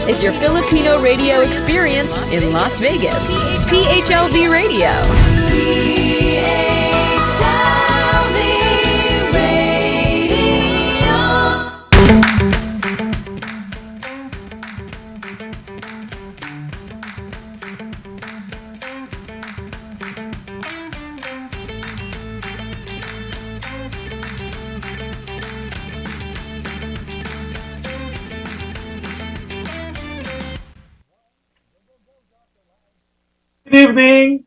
is your Filipino radio experience in Las Vegas. PHLV Radio. Good evening.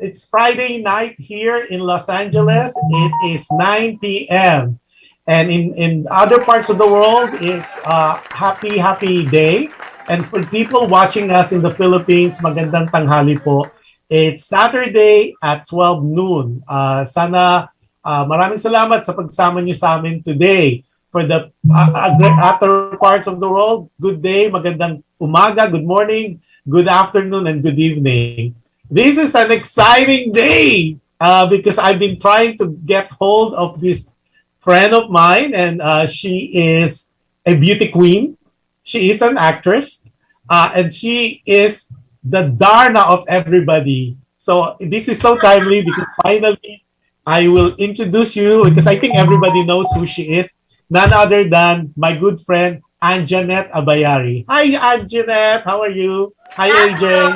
It's Friday night here in Los Angeles. It is 9 p.m. And in other parts of the world, it's a happy day. And for people watching us in the Philippines, magandang tanghali po. It's Saturday at 12 noon. Maraming salamat sa pagsama niyo sa amin today. For the other parts of the world, good day, magandang umaga, good morning, good afternoon, and good evening. This is an exciting day because I've been trying to get hold of this friend of mine, and she is a beauty queen. She is an actress, and she is the Darna of everybody. So this is so timely because finally I will introduce you because I think everybody knows who she is. None other than my good friend, Anjanette Abayari. Hi, Anjanette. How are you? Hi, AJ.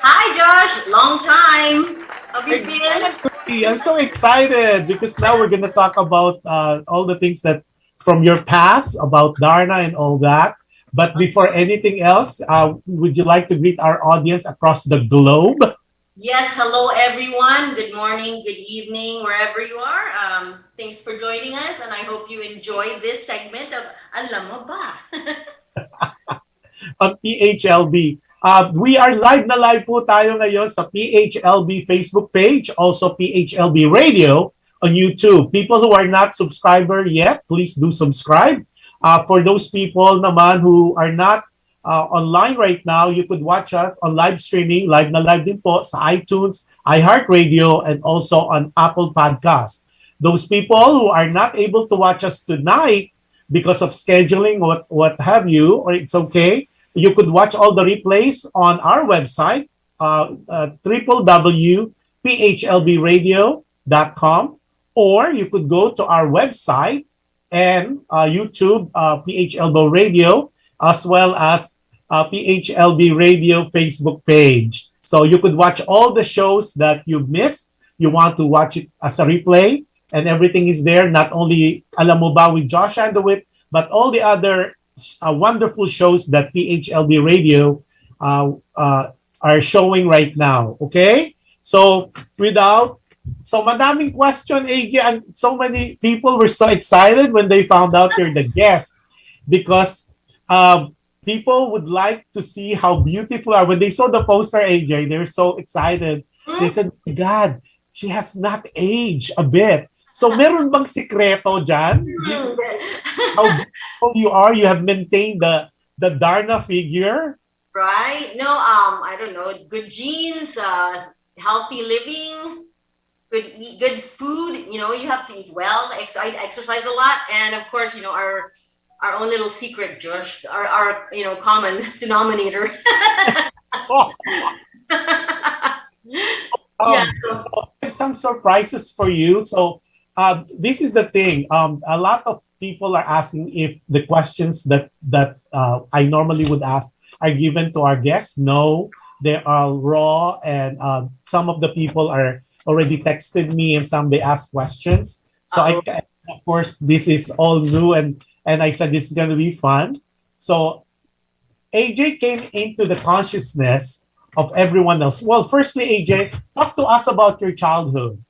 Hi, Josh. Long time. How have you been? I'm so excited because now we're going to talk about all the things that from your past, about Darna and all that. But before anything else, would you like to greet our audience across the globe? Yes. Hello, everyone. Good morning, good evening, wherever you are. Thanks for joining us, and I hope you enjoy this segment of Alam Mo Ba? On PHLB. We are live na live po tayo ngayon sa PHLB Facebook page, also PHLB Radio on YouTube. People who are not subscriber yet, please do subscribe. For those people naman who are not online right now, you could watch us on live streaming, live na live din po sa iTunes, iHeartRadio, and also on Apple Podcasts. Those people who are not able to watch us tonight because of scheduling, what have you, or it's okay, you could watch all the replays on our website, www.phlbradio.com, or you could go to our website and YouTube, PHLB Radio, as well as PHLB Radio Facebook page. So you could watch all the shows that you missed. You want to watch it as a replay, and everything is there. Not only Alam Mo Ba with Jush Andowitt, but all the other wonderful shows that PHLB Radio are showing right now. Okay? So madaming question, AJ, and so many people were so excited when they found out you're the guest because people would like to see how beautiful are. When they saw the poster, AJ, they were so excited. They said, my God, she has not aged a bit. So meron bang sikreto dyan? How beautiful you are? You have maintained the Darna figure? Right? No, I don't know. Good genes, healthy living, good food. You know, you have to eat well. I exercise a lot, and of course, you know, our own little secret, Josh, our common denominator. Yeah. So I have some surprises for you. So this is the thing. A lot of people are asking if the questions that I normally would ask are given to our guests. No, they are raw, and some of the people are already texted me, and some they ask questions. So of course, this is all new, and I said this is going to be fun. So AJ came into the consciousness of everyone else. Well, firstly, AJ, talk to us about your childhood.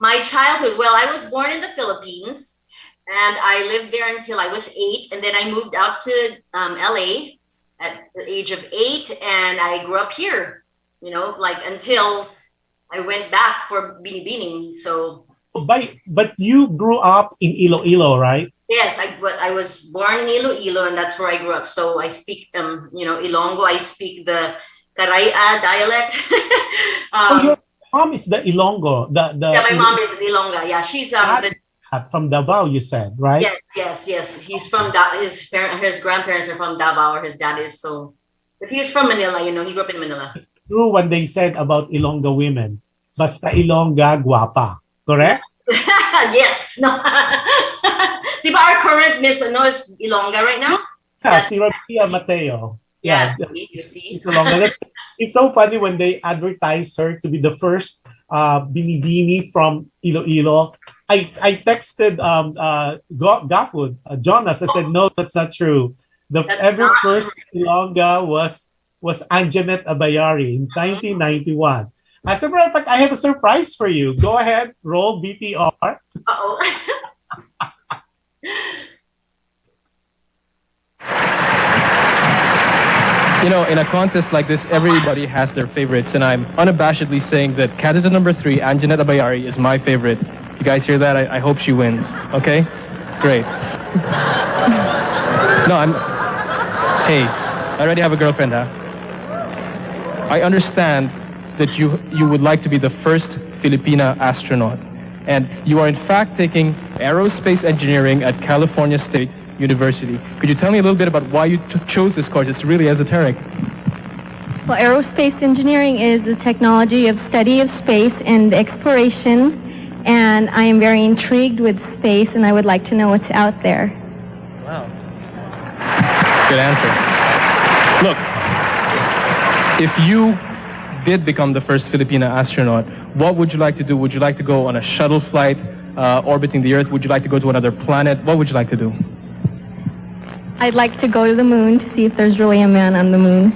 My childhood, well, I was born in the Philippines, and I lived there until I was 8, and then I moved out to LA at the age of 8, and I grew up here, you know, like until I went back for binibining. So, but you grew up in Iloilo, right? Yes, I was born in Iloilo, and that's where I grew up. So I speak, Ilonggo. I speak the Karaya dialect. Your mom is the Ilonggo. Yeah, my mom is Ilongga. Yeah, she's From Davao, you said, right? Yes. He's from his grandparents are from Davao, or his dad is so. But he's from Manila, you know. He grew up in Manila. True what they said about Ilongga women. Basta Ilongga, guwapa. Correct? Yes. No. Diba our current Miss is Ilongga right now? Yeah, si Rabia Mateo. Yeah, you see. It's so funny when they advertised her to be the first binibini from Iloilo. I texted Gafud, Jonas. I said, no, that's not true. The first Ilongga was Anjanette Abayari in 1991. As a matter of fact, I have a surprise for you. Go ahead, roll BTR. Uh-oh. You know, in a contest like this, everybody has their favorites, and I'm unabashedly saying that candidate number 3, Anjanette Abayari, is my favorite. You guys hear that? I hope she wins. Okay? Great. No, Hey, I already have a girlfriend, huh? I understand that you would like to be the first Filipina astronaut, and you are in fact taking aerospace engineering at California State University. Could you tell me a little bit about why you chose this course? It's really esoteric. Well, aerospace engineering is the technology of study of space and exploration, and I am very intrigued with space, and I would like to know what's out there. Wow. Good answer. Look, if you did become the first Filipina astronaut, what would you like to do? Would you like to go on a shuttle flight orbiting the Earth? Would you like to go to another planet? What would you like to do? I'd like to go to the moon to see if there's really a man on the moon.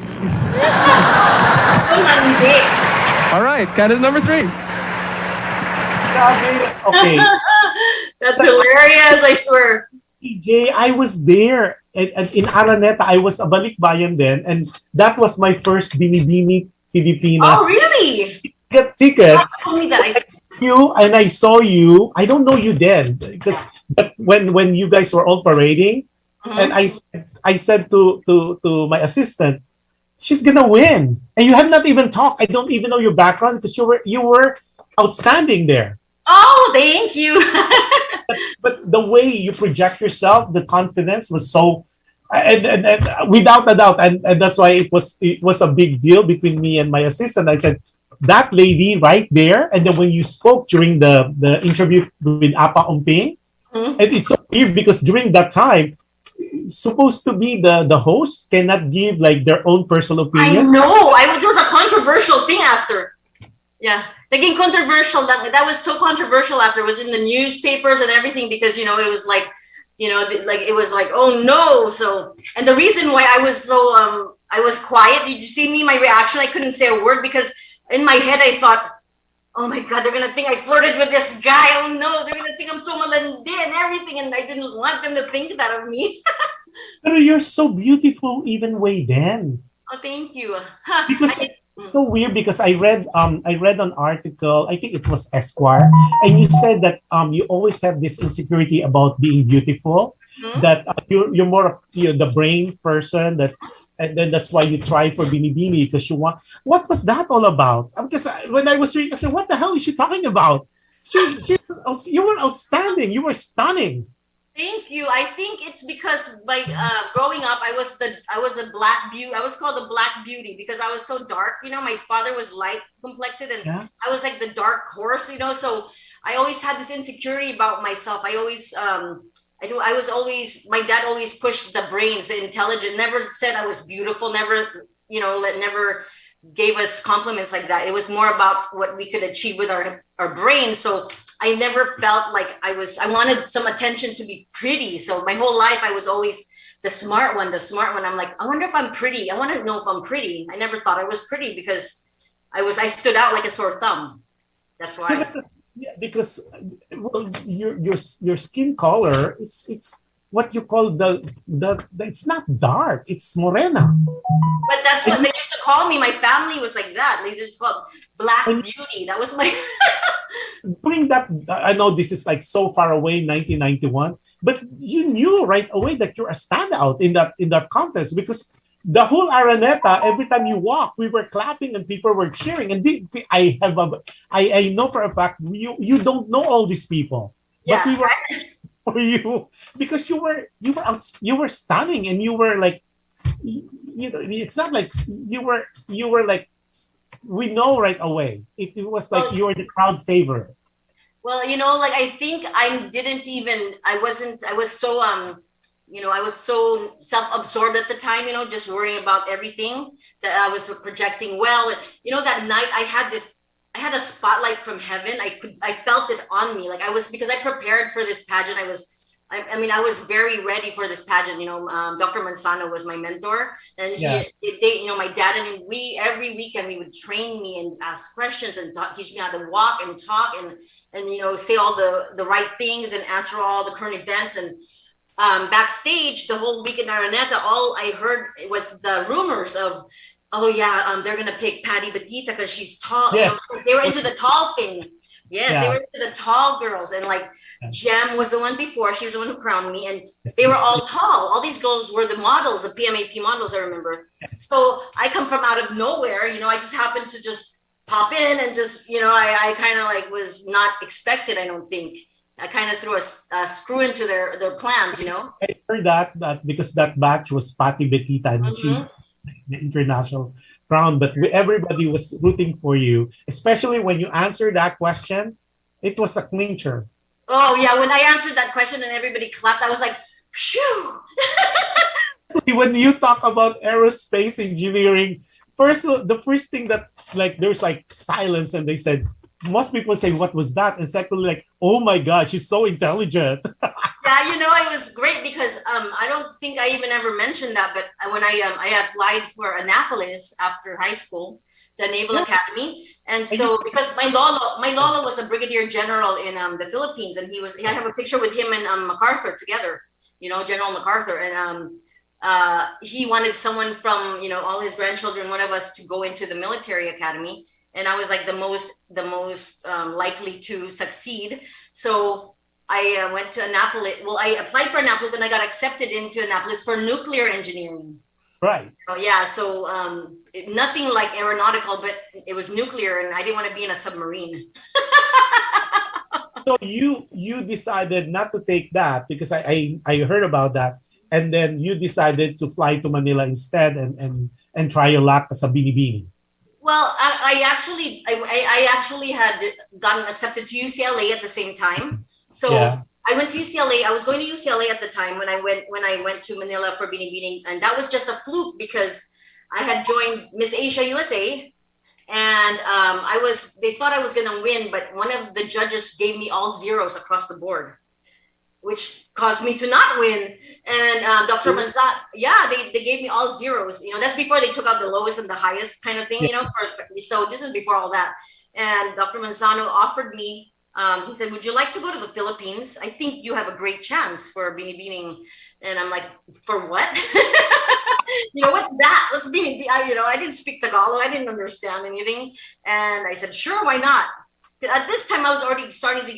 All right, candidate number 3. Okay. That's hilarious, I swear. CJ, I was there in Araneta. I was a balikbayan then, and that was my first Binibini Pilipinas. Oh, really? Get ticket. Tell me that. I saw you. I don't know you then because when you guys were all parading, and I said to my assistant, she's gonna win, and you have not even talked. I don't even know your background because you were outstanding there. Oh, thank you. But the way you project yourself, the confidence was so, and without a doubt, and that's why it was a big deal between me and my assistant. I said, that lady right there, and then when you spoke during the interview with Apa Umping, and it's so weird because during that time, supposed to be the host cannot give like their own personal opinion. I know. It was a controversial thing after. Yeah. Naging controversial. That was so controversial after. It was in the newspapers and everything because, it was like, it was like, oh no. So, and the reason why I was so, I was quiet, did you see me, my reaction? I couldn't say a word because in my head I thought, oh my God, they're going to think I flirted with this guy. Oh no, they're going to think I'm so malandi and everything. And I didn't want them to think that of me. But you're so beautiful even way then. Oh, thank you. Because it's so weird because I read an article, I think it was Esquire, and you said that you always have this insecurity about being beautiful, that you're more of the brain person, that and then that's why you try for Binibini because you want. What was that all about? Because when I was reading, I said, what the hell is she talking about? You were outstanding. You were stunning. Thank you. I think it's because by growing up, I was a black beauty. I was called the black beauty because I was so dark. My father was light complected, and I was like the dark horse. So I always had this insecurity about myself. I always, my dad always pushed the brains, the intelligent. Never said I was beautiful. Never, never gave us compliments like that. It was more about what we could achieve with our brains. So I never felt like I wanted some attention to be pretty. So my whole life I was always the smart one. I'm like, I wonder if I'm pretty. I want to know if I'm pretty. I never thought I was pretty because I stood out like a sore thumb. That's why. Yeah, because your skin color, it's what you call the it's not dark, it's morena. But that's what they used to call me. My family was like that. They just called Black Beauty. That was my during that, I know this is like so far away, 1991, but you knew right away that you're a standout in that contest because the whole Araneta, every time you walk, we were clapping and people were cheering. And I know for a fact you don't know all these people. But we Yeah. were for you because you were stunning, and you were like, you know, it's not like you were like, we know right away. It was like Well, you were the crowd favorite. well, like I think I didn't even I wasn't I was so I was so self-absorbed at the time, just worrying about everything that I was projecting well. And that night I had a spotlight from heaven. I felt it on me. Like because I prepared for this pageant. I mean, I was very ready for this pageant. Dr. Manzano was my mentor, and my dad, and we every weekend we would train me and ask questions and teach me how to walk and talk and say all the right things and answer all the current events. And backstage the whole week in Araneta, all I heard was the rumors of, oh yeah, they're gonna pick Patty Batita because she's tall. Yes. They were into the tall thing. Yes, Yeah. they were into the tall girls, and like Jem was the one before. She was the one who crowned me, and they were all tall. All these girls were the models, the PMAP models, I remember. So I come from out of nowhere. I just happened to just pop in and just, I kind of like was not expected. I don't think. I kind of threw a screw into their plans. I heard that because that batch was Patty Betita, and she the international crown, but everybody was rooting for you, especially when you answered that question. It was a clincher. Oh yeah, when I answered that question and everybody clapped, I was like, phew. When you talk about aerospace engineering, the first thing that like there's like silence, and they said, most people say, what was that? And secondly, like, oh my God, she's so intelligent. Yeah, it was great because I don't think I even ever mentioned that, but when I applied for Annapolis after high school, the Naval Academy, and so because my lolo was a brigadier general in the Philippines, and I have a picture with him and MacArthur together, General MacArthur, and he wanted someone from all his grandchildren, one of us, to go into the military academy, and I was like the most likely to succeed. So I went to Annapolis. Well, I applied for Annapolis and I got accepted into Annapolis for nuclear engineering. Right. Oh yeah. So nothing like aeronautical, but it was nuclear, and I didn't want to be in a submarine. So you decided not to take that because I heard about that, and then you decided to fly to Manila instead and try your luck as a binibini. Well, I actually had gotten accepted to UCLA at the same time. So I went to UCLA. I was going to UCLA at the time when I went to Manila for Binibining, and that was just a fluke because I had joined Miss Asia USA, and they thought I was gonna win, but one of the judges gave me all zeros across the board, which caused me to not win. And Dr. Manzat, they gave me all zeros. That's before they took out the lowest and the highest kind of thing. So this is before all that. And Dr. Manzano offered me. He said, "Would you like to go to the Philippines? I think you have a great chance for binibining." And I'm like, "For what?" What's that? What's binibining? I didn't speak Tagalog. I didn't understand anything. And I said, "Sure, why not?" At this time, I was already starting to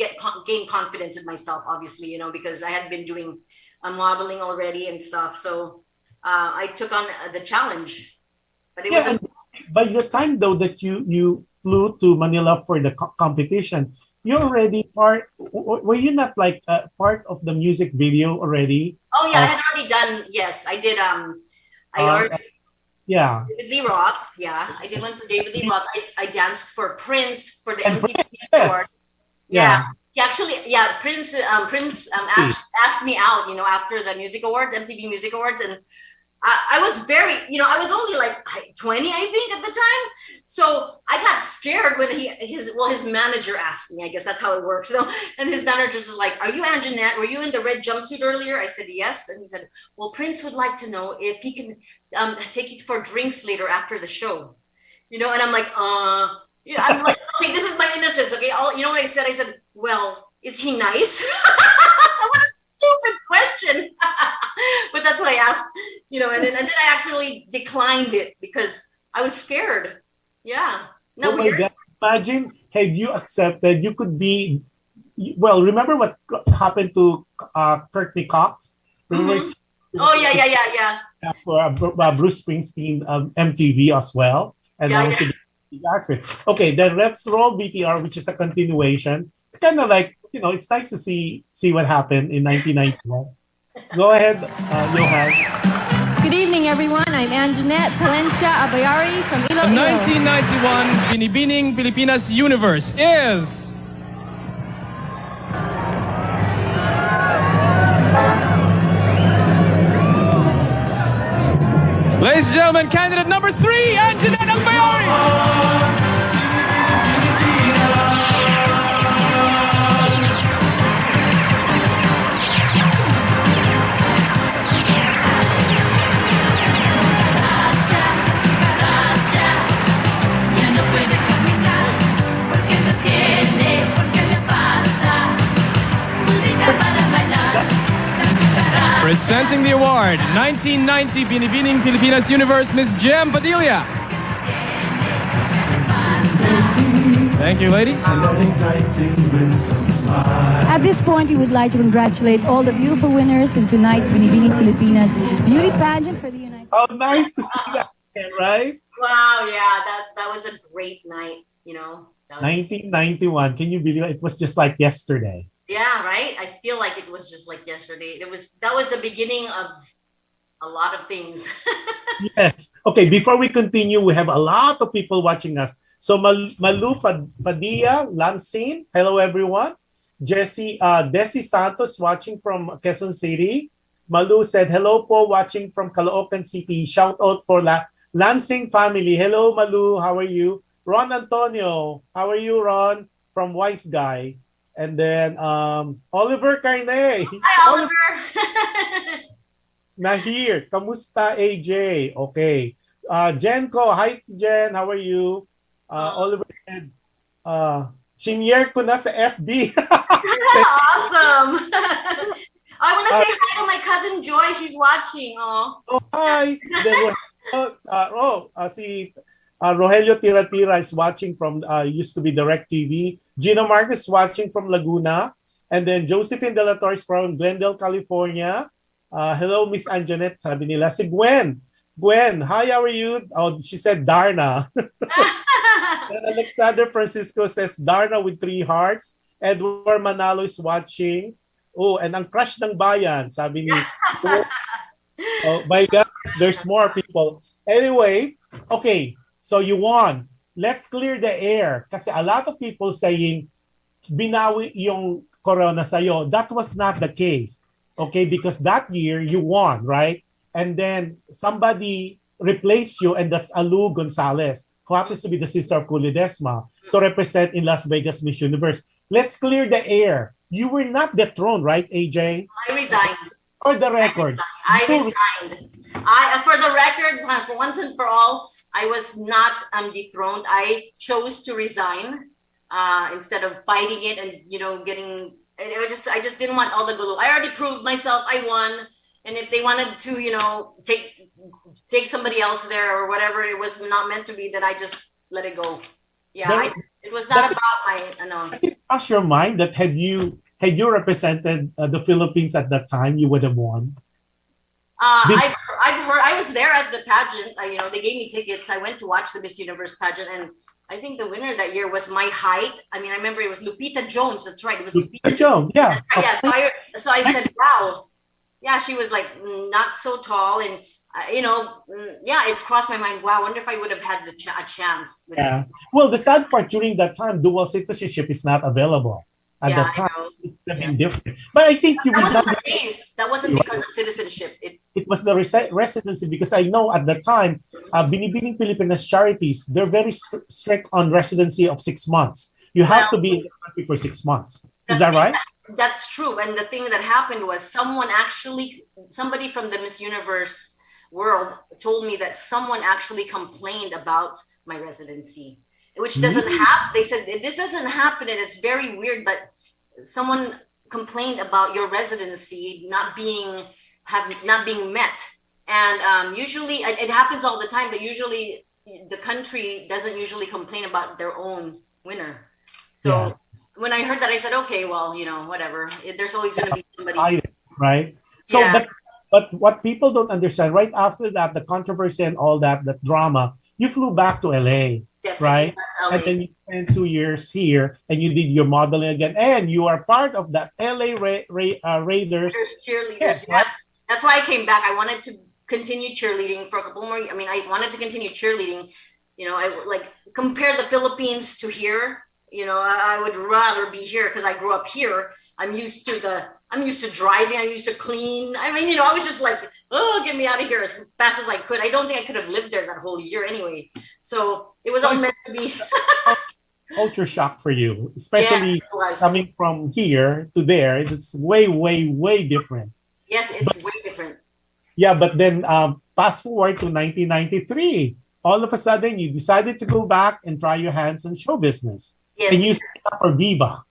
gain confidence in myself, obviously, because I had been doing modeling already and stuff. So I took on the challenge. But it wasn't. By the time though that you flew to Manila for the competition, you're already were you not like part of the music video already? Oh yeah, I had already done. Yes, I did. David Lee Roth. Yeah, I did one for David Lee Roth. I danced for Prince for the MTV Award. Yeah. Prince asked me out, after the music awards, MTV Music Awards, and I was very, I was only like 20, I think, at the time. So I got scared when his manager asked me. I guess that's how it works. And his manager was like, "Are you Anjanette? Were you in the red jumpsuit earlier?" I said, "Yes." And he said, "Well, Prince would like to know if he can take you for drinks later after the show." And I'm like, I'm like, okay, this is my innocence. Okay. You know what I said? I said, "Well, is he nice?" What a stupid question. But that's what I asked, and then I actually declined it because I was scared. Yeah. No, oh my God. Imagine, had you accepted, you could be, well, remember what happened to Courtney Cox? Remember? Mm-hmm. Oh, yeah. For Bruce Springsteen MTV as well. And that was the actress. Okay, then let's roll BTR, which is a continuation. Kind of like, it's nice to see what happened in 1991. Go ahead, Johan. Good evening, everyone. I'm Anjanette Abayari from The 1991 Binibining Pilipinas Universe is... Ladies and gentlemen, candidate number 3, Anjanette Abayari! Presenting the award, 1990 Binibining Pilipinas Universe, Miss Jem Padilla. Thank you, ladies. At this point, we would like to congratulate all the beautiful winners in tonight's Binibining Pilipinas beauty pageant for the United States. Oh, nice to see that, right? Wow, yeah, that was a great night, That was 1991. Can you believe it? It was just like yesterday. Yeah, right? I feel like it was just like yesterday. That was the beginning of a lot of things. Yes. Okay, before we continue, we have a lot of people watching us. So Malu Padilla, Lansing, hello everyone. Desi Santos watching from Quezon City. Malu said, hello po, watching from Caloocan City. Shout out for Lansing family. Hello Malu, how are you? Ron Antonio, how are you, Ron? From Wise Guy. And then Oliver Carne. Hi, Oliver. Nahir, kamusta AJ? Okay. Jenko, hi Jen, how are you? Oliver said, senior ko na sa FB. Awesome. I want to say hi to my cousin Joy. She's watching. Oh, hi. Si Rogelio Tira is watching from, used to be Direct TV. Gino Marcos watching from Laguna. And then Josephine De La Torre from Glendale, California. Hello, Miss Anjanette, sabi nila. Si Gwen. Gwen, hi, how are you? Oh, she said Darna. And Alexander Francisco says Darna with 3 hearts. Edward Manalo is watching. Oh, and ang crush ng bayan, sabi ni. Oh my gosh, there's more people. Anyway, okay. So you won. Let's clear the air. Kasi a lot of people saying, binawi yung corona sa'yo. That was not the case. Okay, because that year you won, right? And then somebody replaced you, and that's Alu Gonzalez, who happens to be the sister of Kulidesma, to represent in Las Vegas Miss Universe. Let's clear the air. You were not dethroned, right, AJ? I resigned. For the record. I resigned. For the record, for once and for all, I was not dethroned. I chose to resign instead of fighting it and getting. It was I just didn't want all the gulo. I already proved myself. I won, and if they wanted to, take somebody else there or whatever, it was not meant to be. Then I just let it go. Yeah, it was not about my. Does it cross your mind that had you represented the Philippines at that time, you would have won? I've heard. I was there at the pageant. They gave me tickets. I went to watch the Miss Universe pageant, and I think the winner that year was my height. I mean, I remember it was Lupita Jones. That's right. It was Lupita Jones. Yeah. Yeah. So I said, wow. Yeah, she was like not so tall, and yeah, it crossed my mind. Wow, I wonder if I would have had a chance. With this. Well, the sad part during that time, dual citizenship is not available. At that time, it would have been different. But I think that wasn't the case. That wasn't because of citizenship. It was the residency, because I know at the time, Binibining Pilipinas Charities, they're very strict on residency of 6 months. You have to be in the country for 6 months. Is that right? That's true. And the thing that happened was somebody from the Miss Universe world told me that someone actually complained about my residency. Which doesn't happen. They said this doesn't happen, and it's very weird. But someone complained about your residency not being met, and usually it happens all the time. But usually the country doesn't usually complain about their own winner. So when I heard that, I said, okay, well, whatever. There's always going to be somebody, right? So, but what people don't understand, right after that, the controversy and all that drama, you flew back to LA. Yes, I right? came back to And LA. then you spent 2 years here, and you did your modeling again, and you are part of that LA Raiders. Cheerleaders, Yes, yeah. right? That's why I came back. I wanted to continue cheerleading for a couple more. I mean, I wanted to continue cheerleading. You know, I like compare the Philippines to here. You know, I would rather be here because I grew up here. I'm used to driving. I'm used to clean. I mean, you know, I was just like, oh, get me out of here as fast as I could. I don't think I could have lived there that whole year anyway. So it was all meant to be. Culture shock for you, Yes, especially it was. coming from here to there. It's way, way, way different. Yes, it's way different. Yeah, but then fast forward to 1993. All of a sudden, you decided to go back and try your hands in show business. Yes, And you signed up for Viva.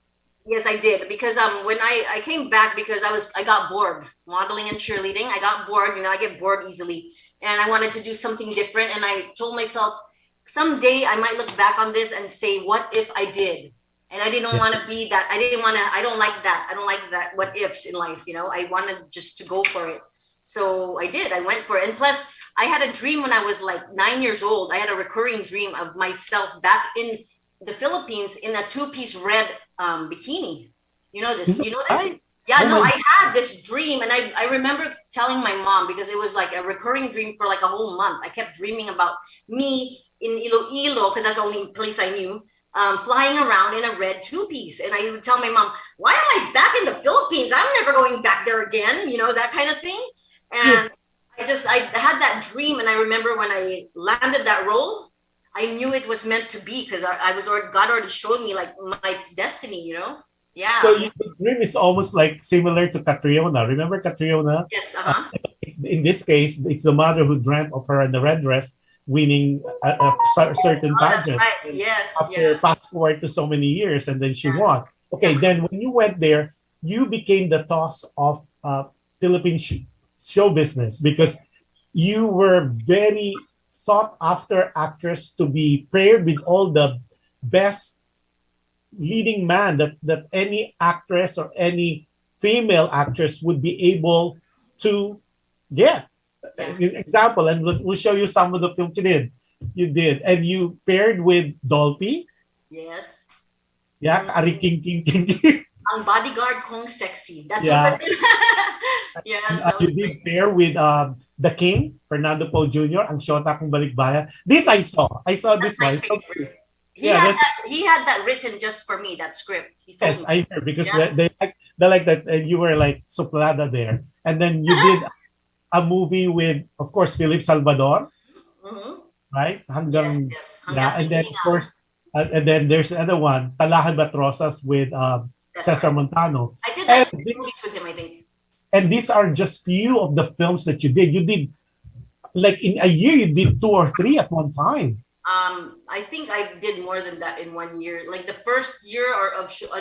yes, I did because when I came back because I got bored modeling and cheerleading. I got bored. You know, I get bored easily, and I wanted to do something different. And I told myself someday I might look back on this and say, "What if I did?" And I didn't want to be that. I didn't want to. I don't like that. I don't like that. What ifs in life? You know, I wanted just to go for it. So I did. I went for it. And plus, I had a dream when I was like 9 years old. I had a recurring dream of myself back in the Philippines in a two-piece red bikini. You know this? Is that You know this? right? Yeah, Oh no, my- I had this dream, and I remember telling my mom because it was like a recurring dream for like a whole month. I kept dreaming about me in Iloilo because that's the only place I knew, flying around in a red two-piece. And I would tell my mom, "Why am I back in the Philippines? I'm never going back there again." You know, that kind of thing. And I had that dream, and I remember when I landed that role, I knew it was meant to be because God already showed me like my destiny, you know? Yeah. So the dream is almost like similar to Catriona. Remember Catriona? Yes, In this case, it's the mother who dreamt of her in the red dress winning a certain Oh, that's pageant. right. Yes. After fast forward to so many years, and then she won. Okay, then when you went there, you became the toss of Philippine show business because you were very sought after actress to be paired with all the best leading man that any actress or any female actress would be able to get. Example, and we'll show you some of the films you did, and you paired with Dolphy. Yes. Yeah, Kari King King King. Ang bodyguard kong sexy. That's Yeah. what I did. Yes. That You was did great. pair with the King, Fernando Poe Jr., ang Shota Kong Balikbayan. This I saw. I saw this That's one. my favorite. Yeah, He had that written just for me, that script. He told Yes, me. I heard because Yeah. they like that, and you were like suplada there, and then you did a movie with, of course, Philip Salvador, Mhm. right? Yes, Hanggang yes. yeah, and then of Hanggang course, and then there's another one, Talahe Batrosas with That's Cesar right. Montano, I did like and 3 movies with him, I think. and these are just few of the films that you did. You did like in a year, you did 2 or 3 at one time. I think I did more than that in 1 year. Like the first year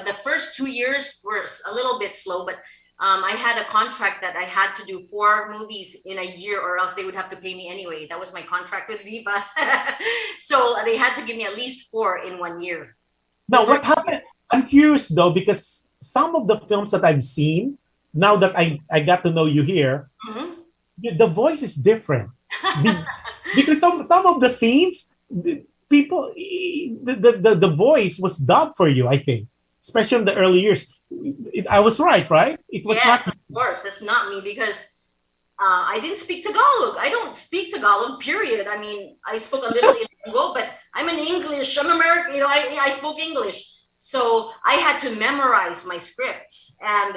the first 2 years were a little bit slow, but I had a contract that I had to do 4 movies in a year, or else they would have to pay me anyway. That was my contract with Viva. So they had to give me at least 4 in 1 year. Now, what happened? I'm curious though, because some of the films that I've seen, now that I got to know you here, Mhm. the voice is different. Because some of the scenes, the people, the voice was dubbed for you, I think, especially in the early years. I was right? It was Yeah, not. of course, that's not me because I didn't speak Tagalog. I don't speak Tagalog, period. I mean, I spoke a little Ilonggo, but I'm I'm American, you know, I spoke English. So I had to memorize my scripts. And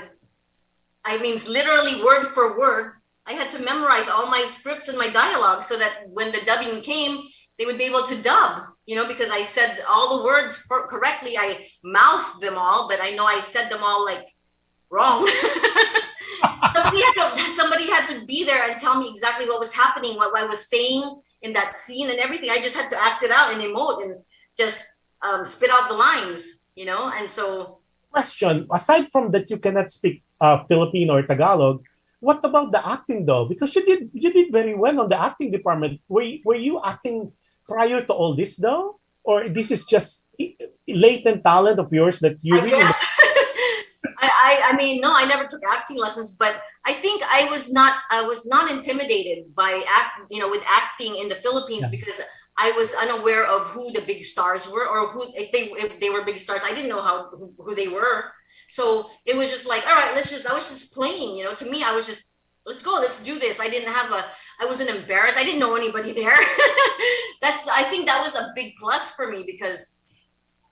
I mean, literally word for word, I had to memorize all my scripts and my dialogue so that when the dubbing came, they would be able to dub, you know, because I said all the words correctly. I mouthed them all, but I know I said them all like wrong. Somebody had to be there and tell me exactly what was happening, what I was saying in that scene and everything. I just had to act it out and emote and just spit out the lines, you know. And so, Question: aside from that, you cannot speak Filipino or Tagalog. What about the acting though? Because you did very well on the acting department. Were you acting prior to all this though, or this is just latent talent of yours that you I really? guess. I mean, no, I never took acting lessons, but I think I was not intimidated by with acting in the Philippines because I was unaware of who the big stars were, or who if they were big stars. I didn't know who they were. So it was just like, all right, I was just playing, you know. To me, I was just, let's go, let's do this. I wasn't embarrassed. I didn't know anybody there. I think that was a big plus for me, because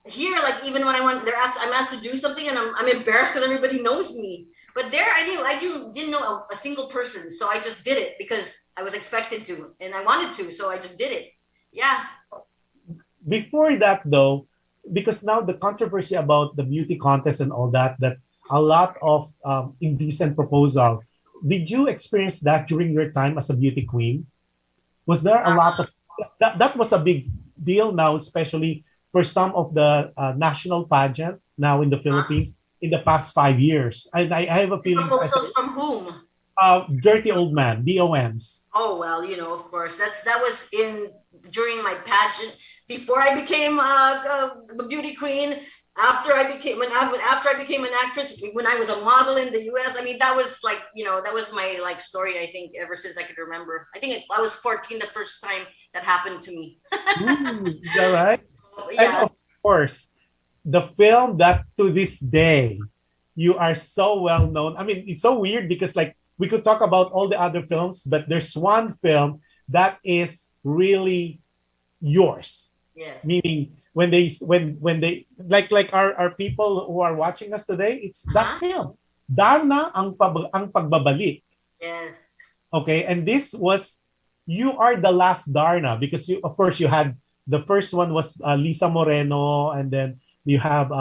here, like, even when I'm asked to do something, and I'm embarrassed because everybody knows me. But there, didn't know a single person. So I just did it because I was expected to, and I wanted to. So I just did it. Yeah. Before that, though, because now the controversy about the beauty contest and all that a lot of indecent proposal. Did you experience that during your time as a beauty queen? Was there a lot of that was a big deal now, especially for some of the national pageant now in the Philippines in the past 5 years. I have a feeling. Proposals from whom? Dirty old man, DOMs. Oh well, of course that was during my pageant, before I became a beauty queen. After I became an actress, when I was a model in the U.S. I mean, that was like, that was my life story. I think ever since I could remember. I think I was 14 the first time that happened to me. Is that right? Yeah. And of course, the film that to this day you are so well known. I mean, it's so weird because like we could talk about all the other films, but there's one film that is really yours. Yes. Meaning when they like our people who are watching us today, it's that film. Darna ang pagbabalik. Yes. Okay, and this was, you are the last Darna, because you, of course, you had the first one was Lisa Moreno, and then you have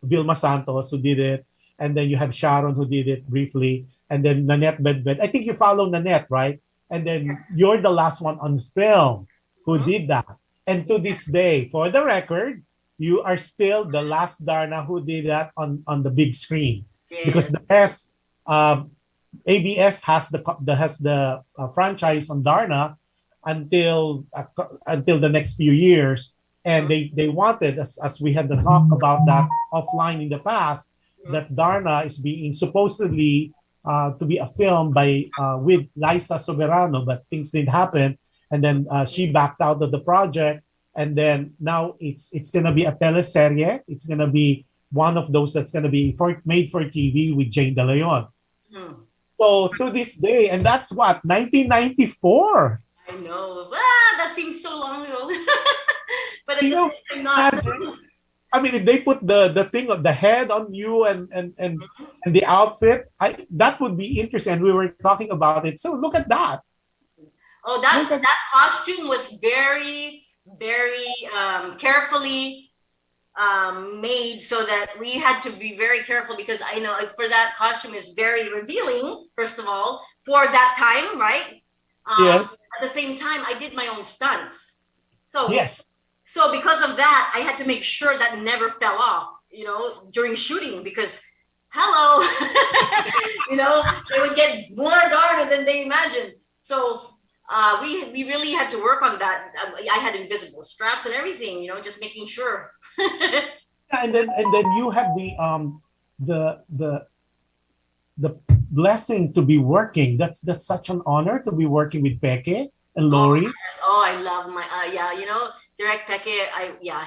Vilma Santos who did it, and then you have Sharon who did it briefly, and then Nanette Bedved. I think you follow Nanette, right? And then you're the last one on film who did that. And to this day, for the record, you are still the last Darna who did that on the big screen. Yes. Because the rest, ABS has the franchise on Darna until the next few years, and they wanted, as we had the talk about that offline in the past, that Darna is being supposedly to be a film by with Liza Soberano, but things didn't happen. And then she backed out of the project, and then now it's gonna be a teleserye. It's gonna be one of those that's gonna be made for TV with Jane De Leon. So to this day, and that's what 1994. I know. That seems so long ago. But I'm not. I mean, if they put the thing on the head on you and the outfit, that would be interesting. And we were talking about it. So look at that. Oh, that costume was very, very carefully made, so that we had to be very careful, because I know for that costume is very revealing, first of all, for that time, right? Yes. At the same time, I did my own stunts. So yes. So because of that, I had to make sure that never fell off, during shooting, because hello, they would get more Darna than they imagined. So we really had to work on that. I had invisible straps and everything, just making sure. and then you have the blessing to be working. That's such an honor to be working with Peke and Lori. Oh, yes. I love my Direct Peke.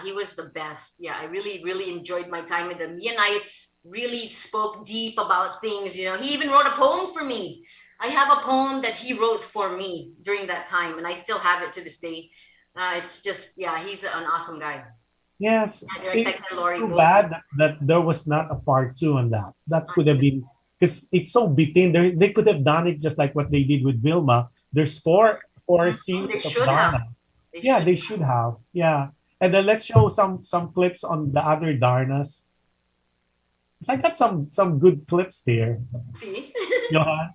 He was the best. Yeah, I really, really enjoyed my time with him. He and I really spoke deep about things. He even wrote a poem for me. I have a poem that he wrote for me during that time, and I still have it to this day. It's just, he's an awesome guy. Yes, It's too bad that there was not a part 2 on that. That could have been, because it's so beaten. They could have done it just like what they did with Vilma. There's four scenes of Darna. They should have. Yeah, and then let's show some clips on the other Darnas. So I got some good clips there. See, Johan.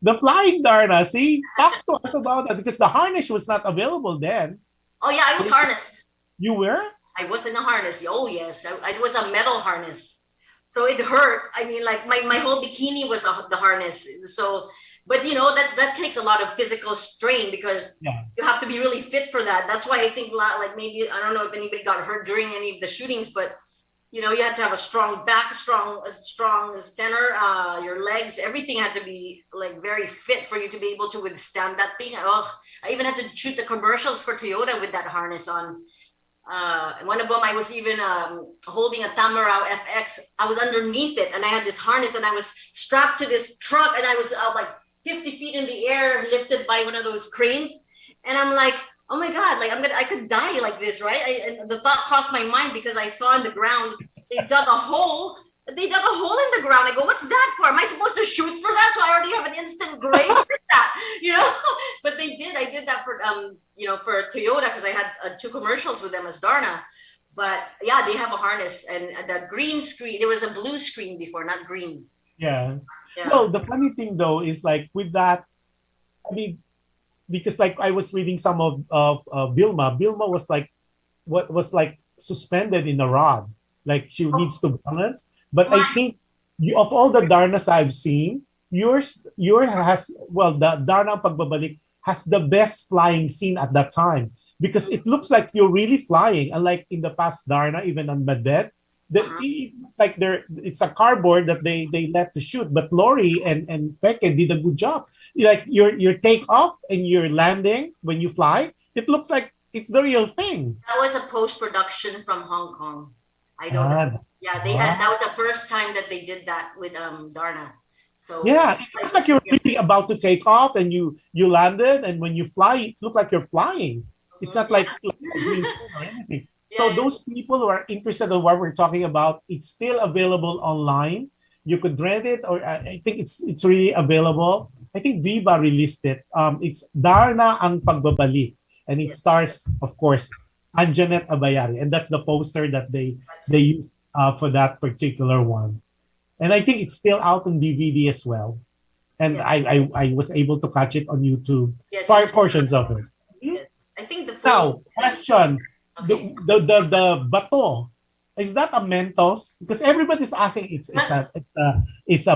The flying Darna. See, talk to us about that, because the harness was not available then. Oh yeah, I was harnessed. You were? I was in a harness. Oh yes, it was a metal harness. So it hurt. I mean, like my whole bikini was the harness. So, but that takes a lot of physical strain, because you have to be really fit for that. That's why I think maybe, I don't know if anybody got hurt during any of the shootings, but you had to have a strong back, strong center, your legs, everything had to be like very fit for you to be able to withstand that thing. Oh, I even had to shoot the commercials for Toyota with that harness on. One of them, I was even holding a Tamarao FX. I was underneath it, and I had this harness, and I was strapped to this truck, and I was like 50 feet in the air, lifted by one of those cranes. And I'm like, oh my God, like I could die like this, right? And the thought crossed my mind because I saw in the ground, they dug a hole in the ground. I go, what's that for? Am I supposed to shoot for that? So I already have an instant grave for that, But I did that for, for Toyota because I had 2 commercials with them as Darna. But yeah, they have a harness and the green screen. There was a blue screen before, not green. Yeah. Well, the funny thing though is like with that, I mean, because like I was reading some of Vilma was like suspended in a rod, like she needs to balance. But I think of all the Darnas I've seen, yours has the Darna Pagbabalik has the best flying scene at that time because it looks like you're really flying, unlike in the past Darna, even on Badet. It looks like it's a cardboard that they let to shoot, but Lori and Peke did a good job. Like your take off and your landing when you fly, it looks like it's the real thing. That was a post-production from Hong Kong. I don't know. Yeah, that was the first time that they did that with Darna. So yeah, it looks like you're really about to take off and you landed, and when you fly, it looks like you're flying. It's not like a green screen or anything. So those people who are interested in what we're talking about, it's still available online. You could rent it, or I think it's really available. I think Viva released it. It's Darna ang Pagbabalik, and it stars, of course, Anjanette Abayari, and that's the poster that they used for that particular one. And I think it's still out on DVD as well. And I was able to catch it on YouTube. Portions of it. Yes. I think now question. Okay. The bato, is that a Mentos? Because everybody's asking. It's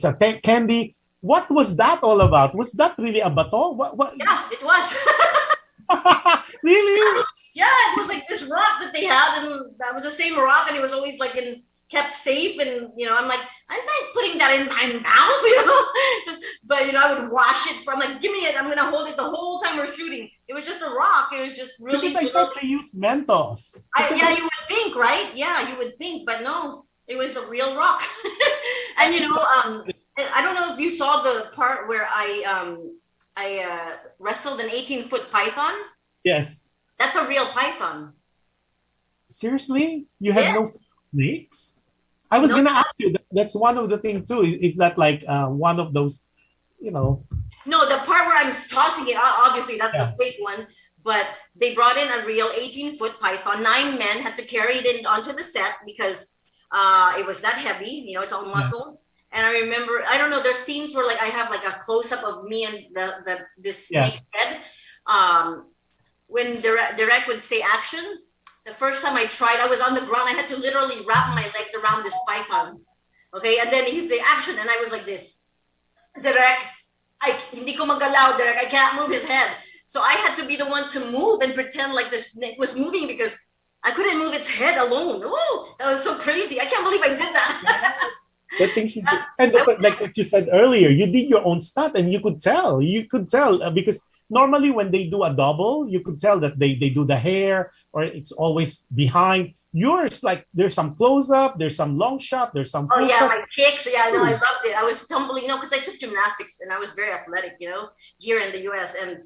a candy. What was that all about? Was that really a bato? What? Yeah, it was. Really? Yeah, it was like this rock that they had, and that was the same rock, and it was always like kept safe, and I'm like, I'm not putting that in my mouth, but I would wash it from like, give me it, I'm gonna hold it the whole time we're shooting. It was just a rock. It was just really. Because I thought they used Mentos. You would think, right? Yeah, you would think, but no, it was a real rock. And I don't know if you saw the part where I wrestled an 18-foot python. Yes. That's a real python. Seriously? You have no snakes? I was gonna ask you. That's one of the things too. Is that like one of those, No, the part where I'm tossing it, obviously that's a fake one. But they brought in a real 18-foot python. 9 men had to carry it in onto the set because it was that heavy. It's all muscle. And I remember, I don't know, there's scenes where like I have like a close-up of me and this snake's head. When Direct would say action, the first time I tried, I was on the ground. I had to literally wrap my legs around this python. Okay, and then he would say action, and I was like this. Direct, hindi ko magalaw, Direct. I can't move his head. So I had to be the one to move and pretend like the snake was moving because I couldn't move its head alone. Oh, that was so crazy. I can't believe I did that. The things you did. And like what you said earlier, you did your own stunt, and you could tell. Because normally when they do a double, you could tell that they do the hair, or it's always behind. Yours, like there's some close up, there's some long shot, there's some. Oh yeah, my kicks. Yeah, no, I loved it. I was tumbling, because I took gymnastics and I was very athletic, here in the U.S. and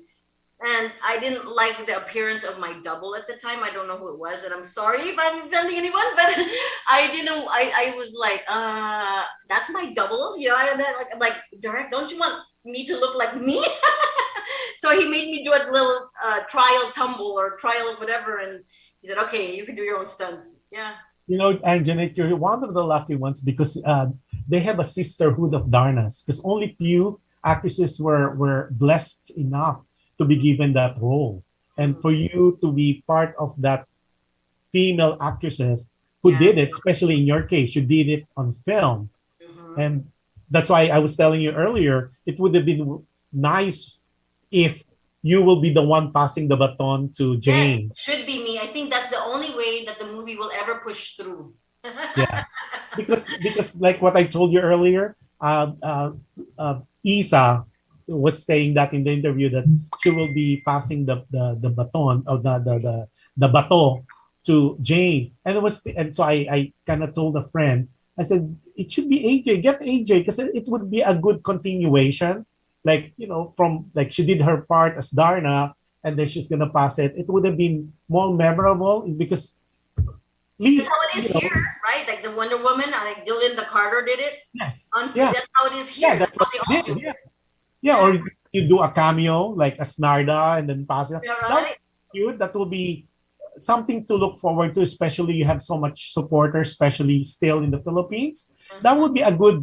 I didn't like the appearance of my double at the time. I don't know who it was, and I'm sorry if I'm offending anyone, but I didn't. I was like, that's my double, And then, like, Direct, don't you want me to look like me? So he made me do a little trial tumble or trial whatever, and he said, "Okay, you can do your own stunts." Yeah. Anjanette, you're one of the lucky ones because they have a sisterhood of Darnas. Because only few actresses were blessed enough to be given that role, and for you to be part of that female actresses who did it, especially in your case, you did it on film, and that's why I was telling you earlier, it would have been nice if you will be the one passing the baton to Jane. Yes, it should be me. I think that's the only way way that the movie will ever push through. Yeah, because like what I told you earlier, Isa was saying that in the interview that she will be passing the baton or the bato to Jane, and so I kind of told a friend, I said it should be AJ, get AJ because it would be a good continuation, like from like she did her part as Darna, and then she's gonna pass it. It would have been more memorable because That's how it is here, right? Like the Wonder Woman, like Dylan Carter did it. Yes. Yeah. That's how it is here. Yeah, that's how what they all they do did. it. Yeah, or you do a cameo like a Snarda and then pass it. Yeah, That would right? be cute. That will be something to look forward to, especially you have so much supporters, especially still in the Philippines. That would be a good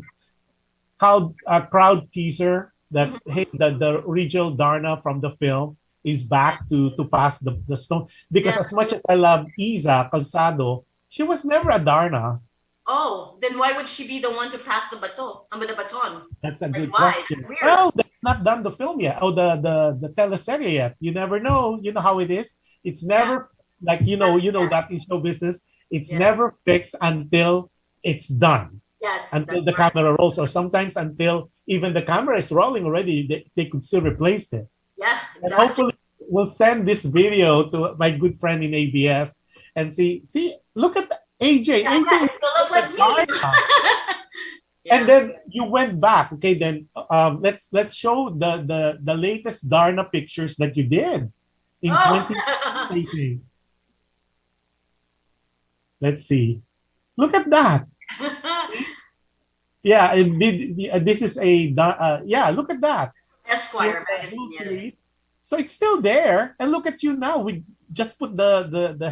crowd teaser that hey, the original Darna from the film is back to pass the stone. Because as much as I love Isa Calzado, she was never a Darna. Oh, then why would she be the one to pass the baton? That's a Like, good why? question. Weird. Well, they've not done the film yet. Oh, the teleserye yet. You never know. You know how it is. It's never like that in show business. It's never fixed until it's done. Yes. Until that's the right. camera rolls, or sometimes until even the camera is rolling already, they could still replace it. Yeah, And exactly. hopefully we'll send this video to my good friend in ABS and see, look at AJ. Yeah, AJ it is still look like me. Darna. Yeah. And then you went back. Okay, then let's show the latest Darna pictures that you did in 2018. Let's see. Look at that. Yeah, this is look at that. Esquire Your magazine. whole Yeah. series. So it's still there. And look at you now. We just put the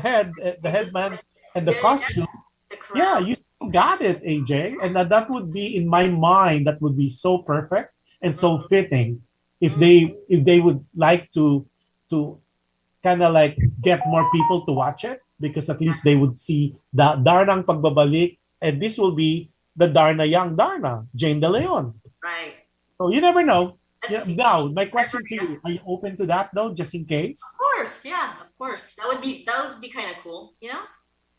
headband and the costume. The crown. Yeah, you still got it, AJ. And that would be, in my mind, that would be so perfect and so fitting if they would like to kind of like get more people to watch it, because at least they would see the Darnang pagbabalik, and this will be the Darna young Darna, Jane De Leon. Right. So you never know. Let's see. Now, my question to you, are you open to that though, just in case? Of course, yeah, of course. That would be kind of cool, you know?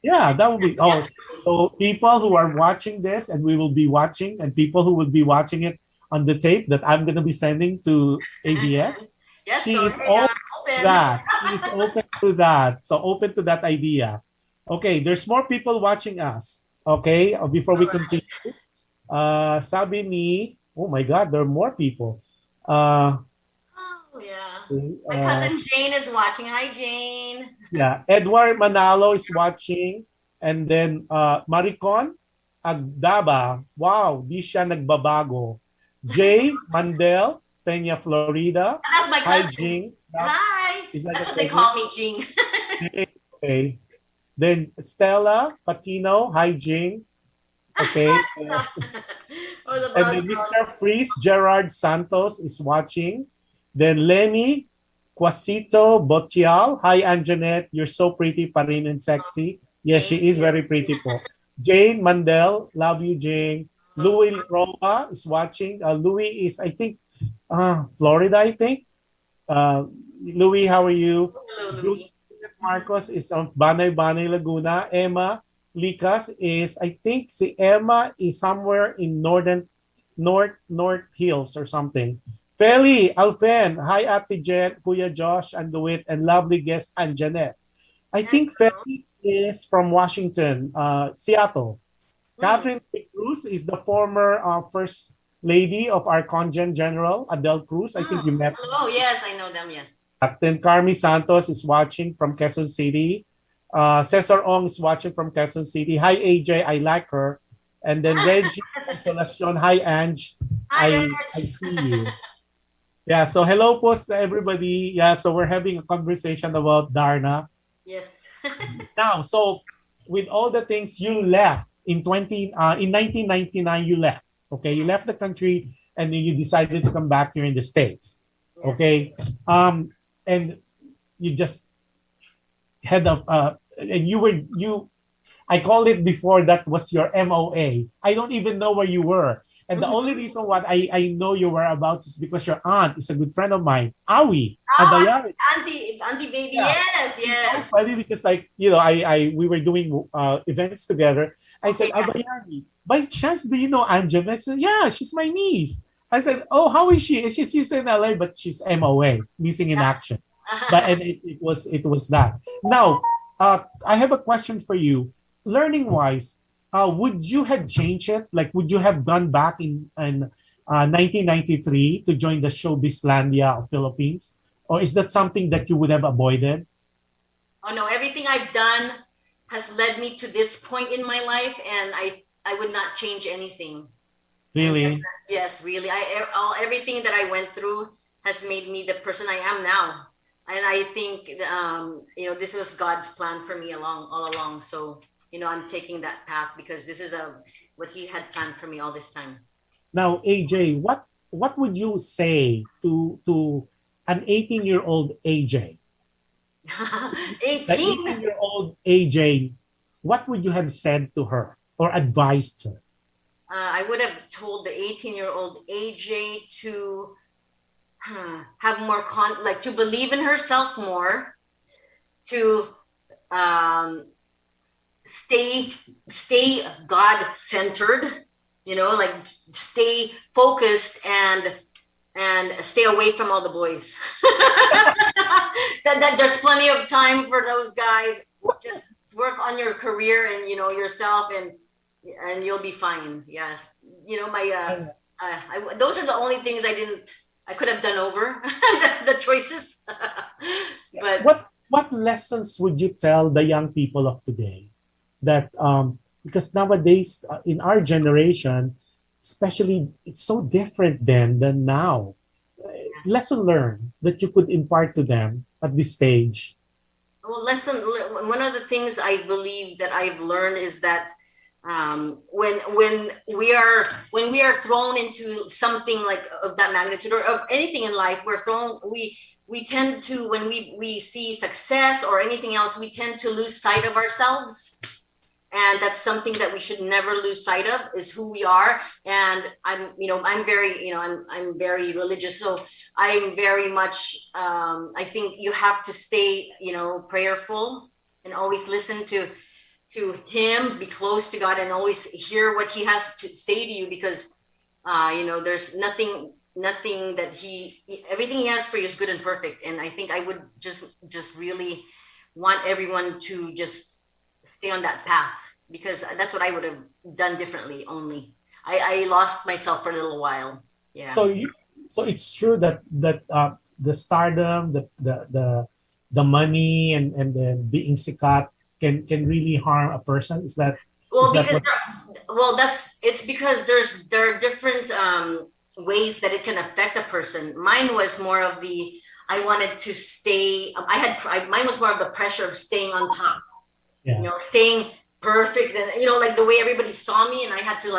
Yeah, that would be. Oh, so people who are watching this, and we will be watching, and people who will be watching it on the tape that I'm going to be sending to ABS, Yes, she so is we're open open. to that. She is open to that. So open to that idea. Okay, there's more people watching us. Okay, before we Alright. continue, sabi ni, oh my God, there are more people. Oh, yeah. My cousin Jane is watching. Hi, Jane. Yeah, Edward Manalo is watching, and then Maricon Agdaba. Wow, di siya nagbabago. Jay Mandel, Peña, Florida. That's my Hi, cousin. Jing. Hi. Is that That's a what they cousin? call me, Jing. Okay. Then Stella Patino. Hi, Jing. Okay. Oh, the And then Mr. Freeze Gerard Santos is watching. Then Lenny Quasito Botial. Hi, Anjanette. You're so pretty pa rin and sexy. Yes, she is very pretty po. Jane Mandel. Love you, Jane. Louis Roma is watching. Louis is, I think, Florida, I think. Louis, how are you? Hello, Louie. Marcos is on Banay Laguna. Emma Licas is, I think si Emma is somewhere in North Hills or something. Feli Alfen, hi Ate Jen, Kuya Jush Andowitt, and lovely guest Anjanette. I think Feli is from Washington, Seattle. Catherine Cruz is the former First Lady of our Congen General, Adele Cruz. I think you met. Oh, yes, I know them, yes. Then Carmi Santos is watching from Quezon City. Cesar Ong is watching from Quezon City. Hi, AJ. I like her. And then Reggie Consolacion. Hi, Ange. Hi, I see you. Yeah, so hello po to everybody. Yeah, so we're having a conversation about Darna. Yes. Now, so with all the things you left in 1999, you left. Okay, you left the country and then you decided to come back here in the States. Yes. Okay, and you just had and I called it before that was your MOA. I don't even know where you were. And the only reason why I know your whereabouts is because your aunt is a good friend of mine, Awi Oh, Abayari. auntie baby, Yeah. yes, It's so yes. funny because, like, you know, we were doing events together. I said, Okay, yeah. Abayari, by chance, do you know Anjanette? I said, yeah, she's my niece. I said, oh, how is she? She's in LA, but she's MOA, missing in action. But and it was that. Now, I have a question for you. Learning wise, would you have changed it? Like, would you have gone back in 1993 to join the Showbizlandia of Philippines, or is that something that you would have avoided? Oh no, everything I've done has led me to this point in my life, and I would not change anything. Really? Yes, really. Everything that I went through has made me the person I am now. And I think this was God's plan for me all along. So, I'm taking that path because this is what he had planned for me all this time. Now, AJ, what would you say to an 18-year-old AJ? 18. The 18-year-old AJ, what would you have said to her or advised her? I would have told the 18-year-old AJ to have more to believe in herself more, to stay God-centered, like stay focused and stay away from all the boys. that there's plenty of time for those guys. Just work on your career and yourself, and you'll be fine. Yes, those are the only things I could have done over the choices. But what lessons would you tell the young people of today that because nowadays in our generation, especially, it's so different then than now. Lesson learned that you could impart to them at this stage. Well, one of the things I believe that I've learned is that when we are thrown into something like of that magnitude or of anything in life, we tend to, when we see success or anything else, we tend to lose sight of ourselves. And that's something that we should never lose sight of, is who we are. And I'm very religious. So I'm very much, I think you have to stay, prayerful and always listen to him, be close to God, and always hear what he has to say to you, because, there's nothing that everything he has for you is good and perfect. And I think I would just really want everyone to just stay on that path, because that's what I would have done differently. Only I lost myself for a little while. Yeah. So it's true that the stardom, the money, and then being sikat can really harm a person. Is that it's because there are different ways that it can affect a person. Mine was more of I wanted to stay. Mine was more of the pressure of staying on top. Yeah. Staying perfect, and like the way everybody saw me, and I had to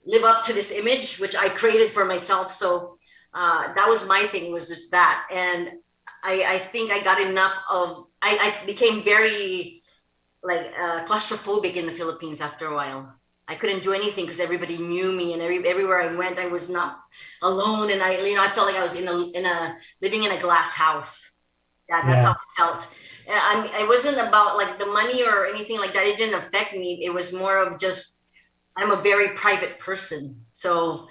live up to this image which I created for myself. So that was my thing, was just that. And I think I got enough of, I became very claustrophobic in the Philippines after a while. I couldn't do anything because everybody knew me, and everywhere I went, I was not alone, and I felt like I was living in a glass house. That's how it felt. I wasn't about the money or anything like that. It didn't affect me. It was more of just, I'm a very private person. So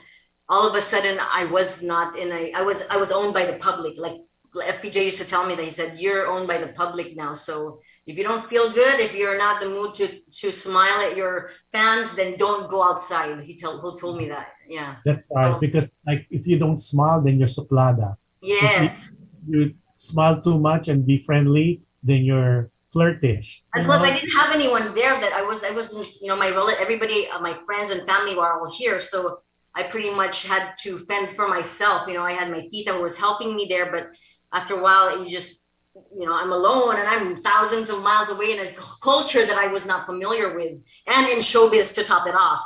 all of a sudden I was not I was owned by the public. Like FPJ used to tell me that, he said, you're owned by the public now. So if you don't feel good, if you're not in the mood to smile at your fans, then don't go outside. He told me that. Yeah. That's right. So, because if you don't smile, then you're suplada. yes. If you smile too much and be friendly, then you're flirtish. And plus, I didn't have anyone there that I wasn't, everybody, my friends and family were all here. So I pretty much had to fend for myself. I had my tita who was helping me there, but after a while, you just, I'm alone, and I'm thousands of miles away in a culture that I was not familiar with, and in showbiz to top it off.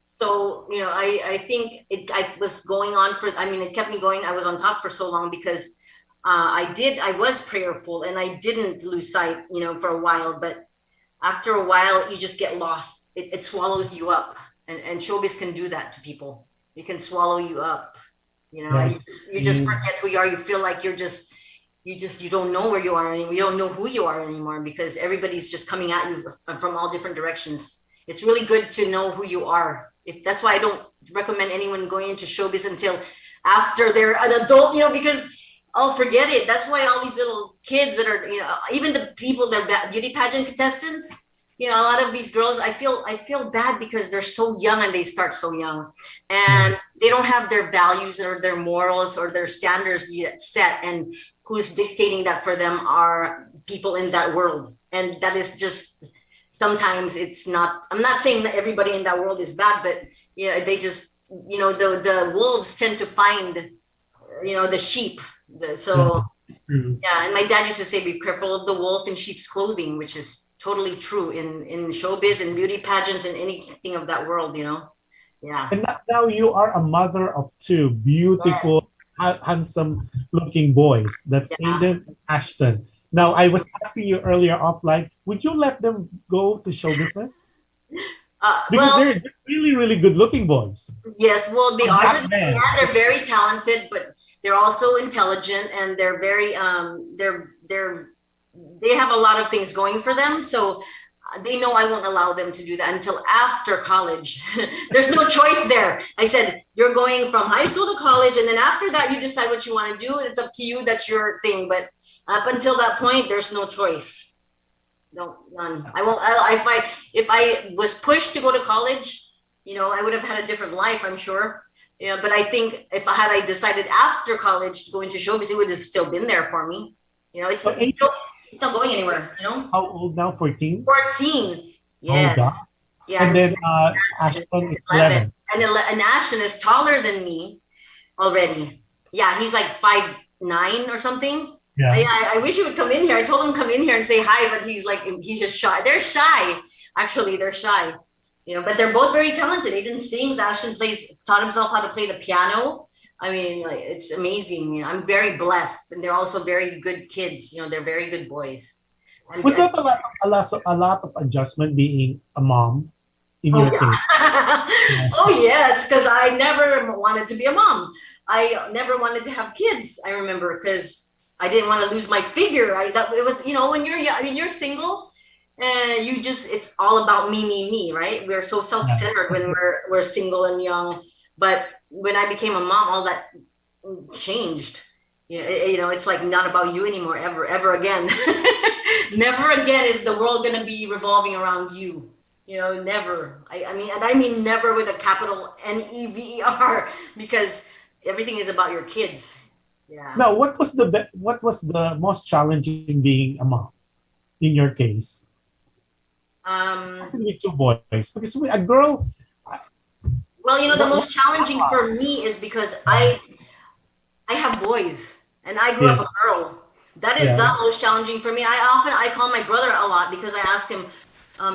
So, I think I was going on it kept me going. I was on top for so long because I was prayerful, and I didn't lose sight, for a while. But after a while, you just get lost. It swallows you up, and showbiz can do that to people. it can swallow you up. You know, Right. you just forget who you are. You feel like you don't know where you are anymore. You don't know who you are anymore because everybody's just coming at you from all different directions. It's really good to know who you are. If that's why I don't recommend anyone going into showbiz until after they're an adult, you know, because forget it. That's why all these little kids that are, you know, even the people, they're beauty pageant contestants, you know, a lot of these girls, I feel bad because they're so young and they start so young and they don't have their values or their morals or their standards yet set. And who's dictating that for them are people in that world. And that is just, sometimes it's not, I'm not saying that everybody in that world is bad, but you know, they just, you know, the wolves tend to find, you know, the sheep. And my dad used to say, be careful of the wolf in sheep's clothing, which is totally true in showbiz and beauty pageants and anything of that world, you know. Yeah. And now you are a mother of two beautiful, handsome looking boys. That's Aiden and Ashton. Now, I was asking you earlier offline, would you let them go to show business? Because they're really, really good looking boys. Yes, well, they are. They're very talented, but they're also intelligent and they're very, they have a lot of things going for them. So they know I won't allow them to do that until after college. There's no choice there. I said, you're going from high school to college. And then after that, you decide what you want to do. It's up to you. That's your thing. But up until that point, there's no choice. No, none. I won't. If I was pushed to go to college, you know, I would have had a different life, I'm sure. Yeah, but I think if I decided after college to go into showbiz, it would have still been there for me. You know, it's not going anywhere. You know. How old now? 14. 14. Yes. Oh, yeah. And then Ashton is 11. And Ashton is taller than me already. Yeah, he's like 5'9" or something. Yeah. I wish he would come in here. I told him to come in here and say hi, but he's just shy. They're shy. Actually, they're shy. You know, but they're both very talented. Aiden sings. Ashton taught himself how to play the piano. I mean, like, it's amazing. You know, I'm very blessed, and they're also very good kids. You know, they're very good boys. Was that a lot of adjustment being a mom in your case? Oh yes, because I never wanted to be a mom. I never wanted to have kids. I remember because I didn't want to lose my figure. It was, you know, when you're young, I mean, you're single. And it's all about me, right? We're so self-centered when we're single and young. But when I became a mom, all that changed. You know, it's like not about you anymore, ever again. Never again is the world going to be revolving around you. You know, never. I mean never with a capital NEVER, because everything is about your kids. Yeah. Now, what was the most challenging being a mom in your case? With two boys, because a girl. Well, you know, the most challenging for me is because I have boys and I grew up a girl. That is the most challenging for me. I call my brother a lot because I ask him,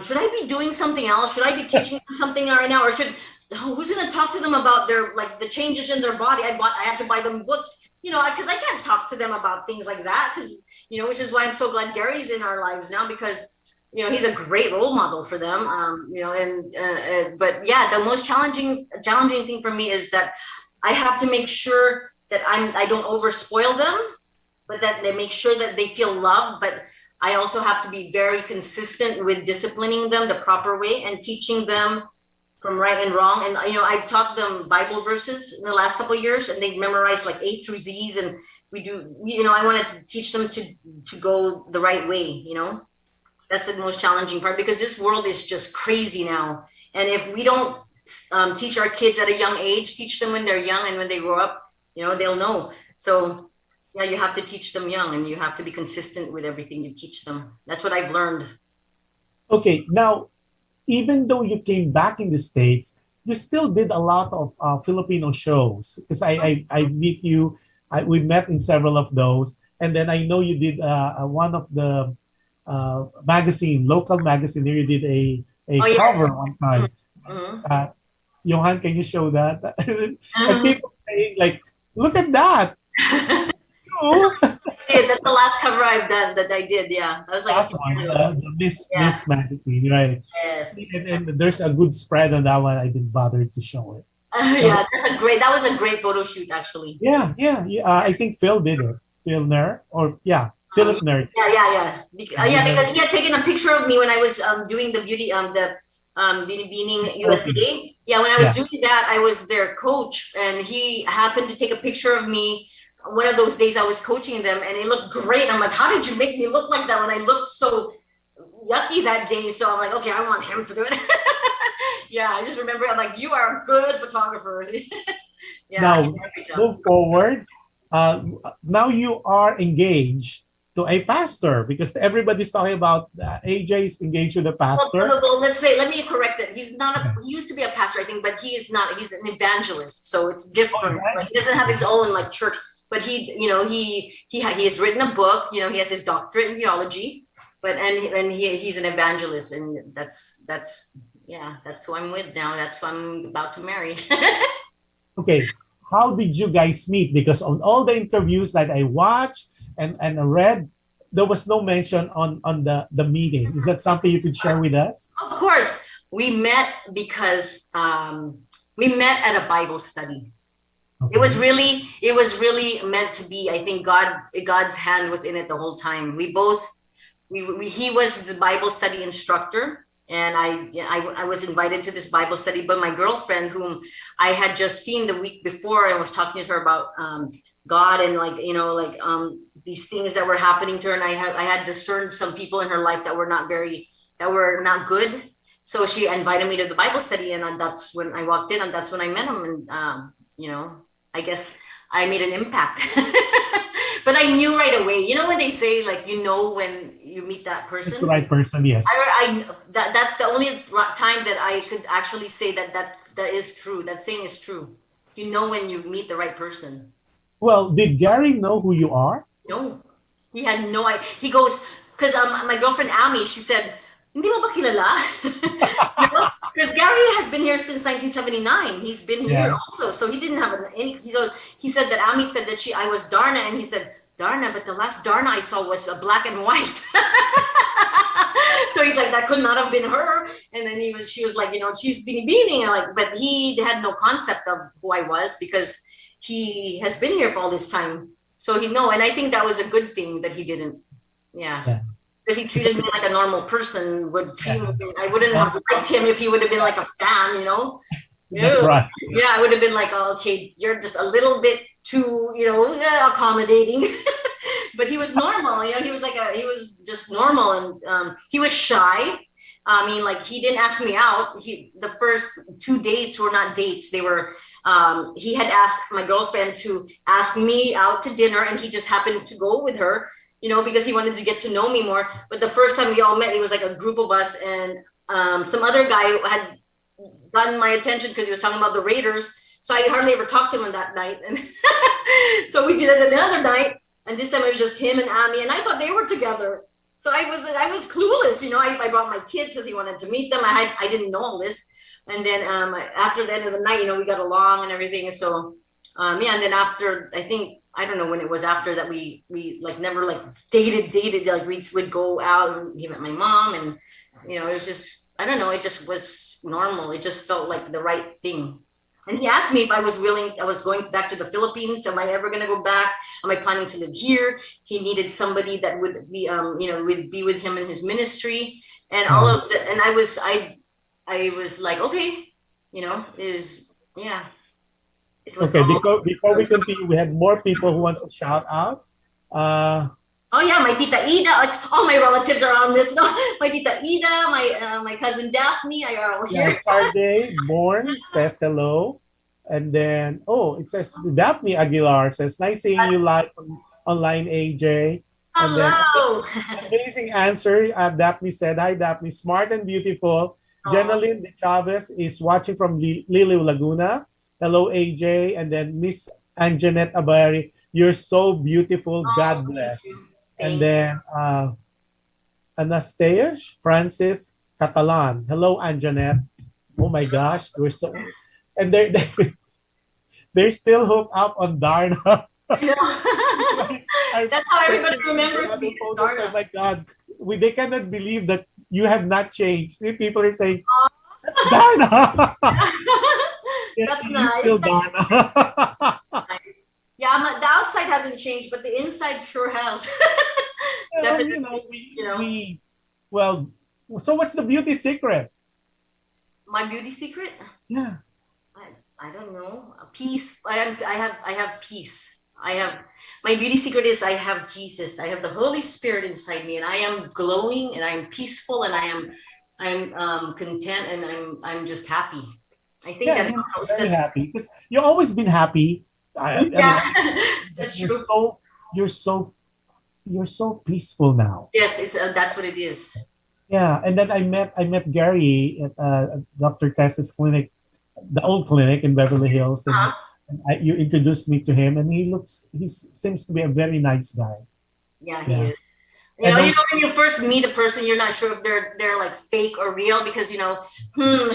should I be doing something else? Should I be teaching them something right now, or who's going to talk to them about the changes in their body? I have to buy them books, you know, because I can't talk to them about things like that. Because, you know, which is why I'm so glad Gary's in our lives now, because you know, he's a great role model for them, you know, but yeah, the most challenging thing for me is that I have to make sure that I don't over spoil them, but that they make sure that they feel loved. But I also have to be very consistent with disciplining them the proper way and teaching them from right and wrong. And, you know, I've taught them Bible verses in the last couple of years, and they memorize like A through Z's. And we do, you know, I wanted to teach them to go the right way, you know. That's the most challenging part, because this world is just crazy now. And if we don't teach our kids at a young age, teach them when they're young, and when they grow up, you know, they'll know. So yeah, you have to teach them young, and you have to be consistent with everything you teach them. That's what I've learned. Okay, now, even though you came back in the States, you still did a lot of Filipino shows, because I meet you, we met in several of those. And then I know you did one of the local magazine here, you did a cover one time. Johan, can you show that? And people saying like, look at that. Yeah, that's the last cover I've done that I did. Yeah, that was like last one, the Miss magazine, right? Yes. And there's a good spread on that one. I didn't bother to show it. Yeah, that was a great photo shoot actually. Yeah. I think Phil did it. Phil Ner, or yeah, Philip Ner. Yeah. Because he had taken a picture of me when I was doing the beauty Beaning USA. Yeah, when I was doing that, I was their coach, and he happened to take a picture of me. One of those days I was coaching them, and it looked great. I'm like, how did you make me look like that when I looked so yucky that day? So I'm like, okay, I want him to do it. Yeah, I just remember I'm like, you are a good photographer. Yeah. Now, move forward. Now you are engaged to a pastor, because everybody's talking about AJ is engaged to the pastor. Well, let me correct that. He's not he used to be a pastor, I think, but he is not. He's an evangelist, so it's different. Right. Like, he doesn't have his own like church, but he has written a book. He has his doctorate in theology, and he's an evangelist, and that's who I'm with now. That's who I'm about to marry. Okay, how did you guys meet? Because on all the interviews that I watched and I read, there was no mention on the meeting. Is that something you could share with us? Of course, we met because we met at a Bible study. Okay. It was really meant to be. I think God's hand was in it the whole time. He was the Bible study instructor, and I was invited to this Bible study. But my girlfriend, whom I had just seen the week before, I was talking to her about God and these things that were happening to her, and I had discerned some people in her life that were not good. So she invited me to the Bible study, and that's when I walked in, and that's when I met him, and I guess I made an impact. But I knew right away. You know when they say when you meet that person, it's the right person, yes. That's the only time that I could actually say that is true. That saying is true. You know when you meet the right person. Well, did Gary know who you are? No, he had no idea. He goes, because my girlfriend Amy, she said, "Hindi mo ba kilala?" Because Gary has been here since 1979. He's been here also, so he didn't have any. He said that Amy said that I was Darna, and he said, "Darna, but the last Darna I saw was black and white." So he's like, that could not have been her. And then she was like, she's being but he had no concept of who I was, because he has been here for all this time. So and I think that was a good thing that he didn't. Yeah. Because he treated me like a normal person would treat me. I wouldn't have liked him if he would have been like a fan, That's right. Yeah, I would have been like, oh, okay, you're just a little bit too, accommodating. But he was normal, he was just normal, and he was shy. I mean, he didn't ask me out. The first 2 dates were not dates. They were, he had asked my girlfriend to ask me out to dinner, and he just happened to go with her, because he wanted to get to know me more. But the first time we all met, it was like a group of us, and some other guy had gotten my attention because he was talking about the Raiders. So I hardly ever talked to him on that night. And so we did it another night, and this time it was just him and Amy, and I thought they were together. So I was clueless, I brought my kids because he wanted to meet them. I didn't know all this. And then after the end of the night, we got along and everything. So and then after, I don't know when it was after that, we never dated, we would go out, and he met my mom, and it was just, I don't know, it just was normal. It just felt like the right thing. And he asked me if I was willing. I was going back to the Philippines. Am I ever going to go back? Am I planning to live here? He needed somebody that would be, would be with him in his ministry, and all of that. And I was like, okay, It was okay. Before we continue, we have more people who wants to shout out. Oh yeah, my Tita Ida. All my relatives are on this. No, my Tita Ida, my cousin Daphne, are all here. Yeah, Sarday Born says hello. And then, it says Daphne Aguilar says, nice seeing you live online, AJ. Hello. Amazing answer. Daphne said, hi, Daphne, smart and beautiful. Jenaline De Chavez is watching from Liliw, Laguna. Hello, AJ. And then Miss Anjanette Abayari, you're so beautiful. God bless. And then Anastasia Francis Catalan. Hello, Anjanette. Oh my gosh, we're so, and they're still hooked up on Darna. That's how everybody remembers me. Oh my God, they cannot believe that you have not changed. See, people are saying, that's Darna. That's He's nice. still Darna. Yeah, the outside hasn't changed, but the inside sure has. Well, Definitely. well, so what's the beauty secret? My beauty secret? Yeah. I don't know. Peace. I have peace. My beauty secret is I have Jesus. I have the Holy Spirit inside me, and I am glowing, and I am peaceful, and I'm content, and I'm just happy. I think Yeah, very happy because you've always been happy. Yeah, that's you're true. you're so peaceful now. Yes, it's that's what it is. Yeah, and then I met Gary at Dr. Tess's clinic, the old clinic in Beverly Hills, and, Uh-huh. you introduced me to him, and he seems to be a very nice guy. Yeah, he Yeah. is. And When you first meet a person, you're not sure if they're like fake or real because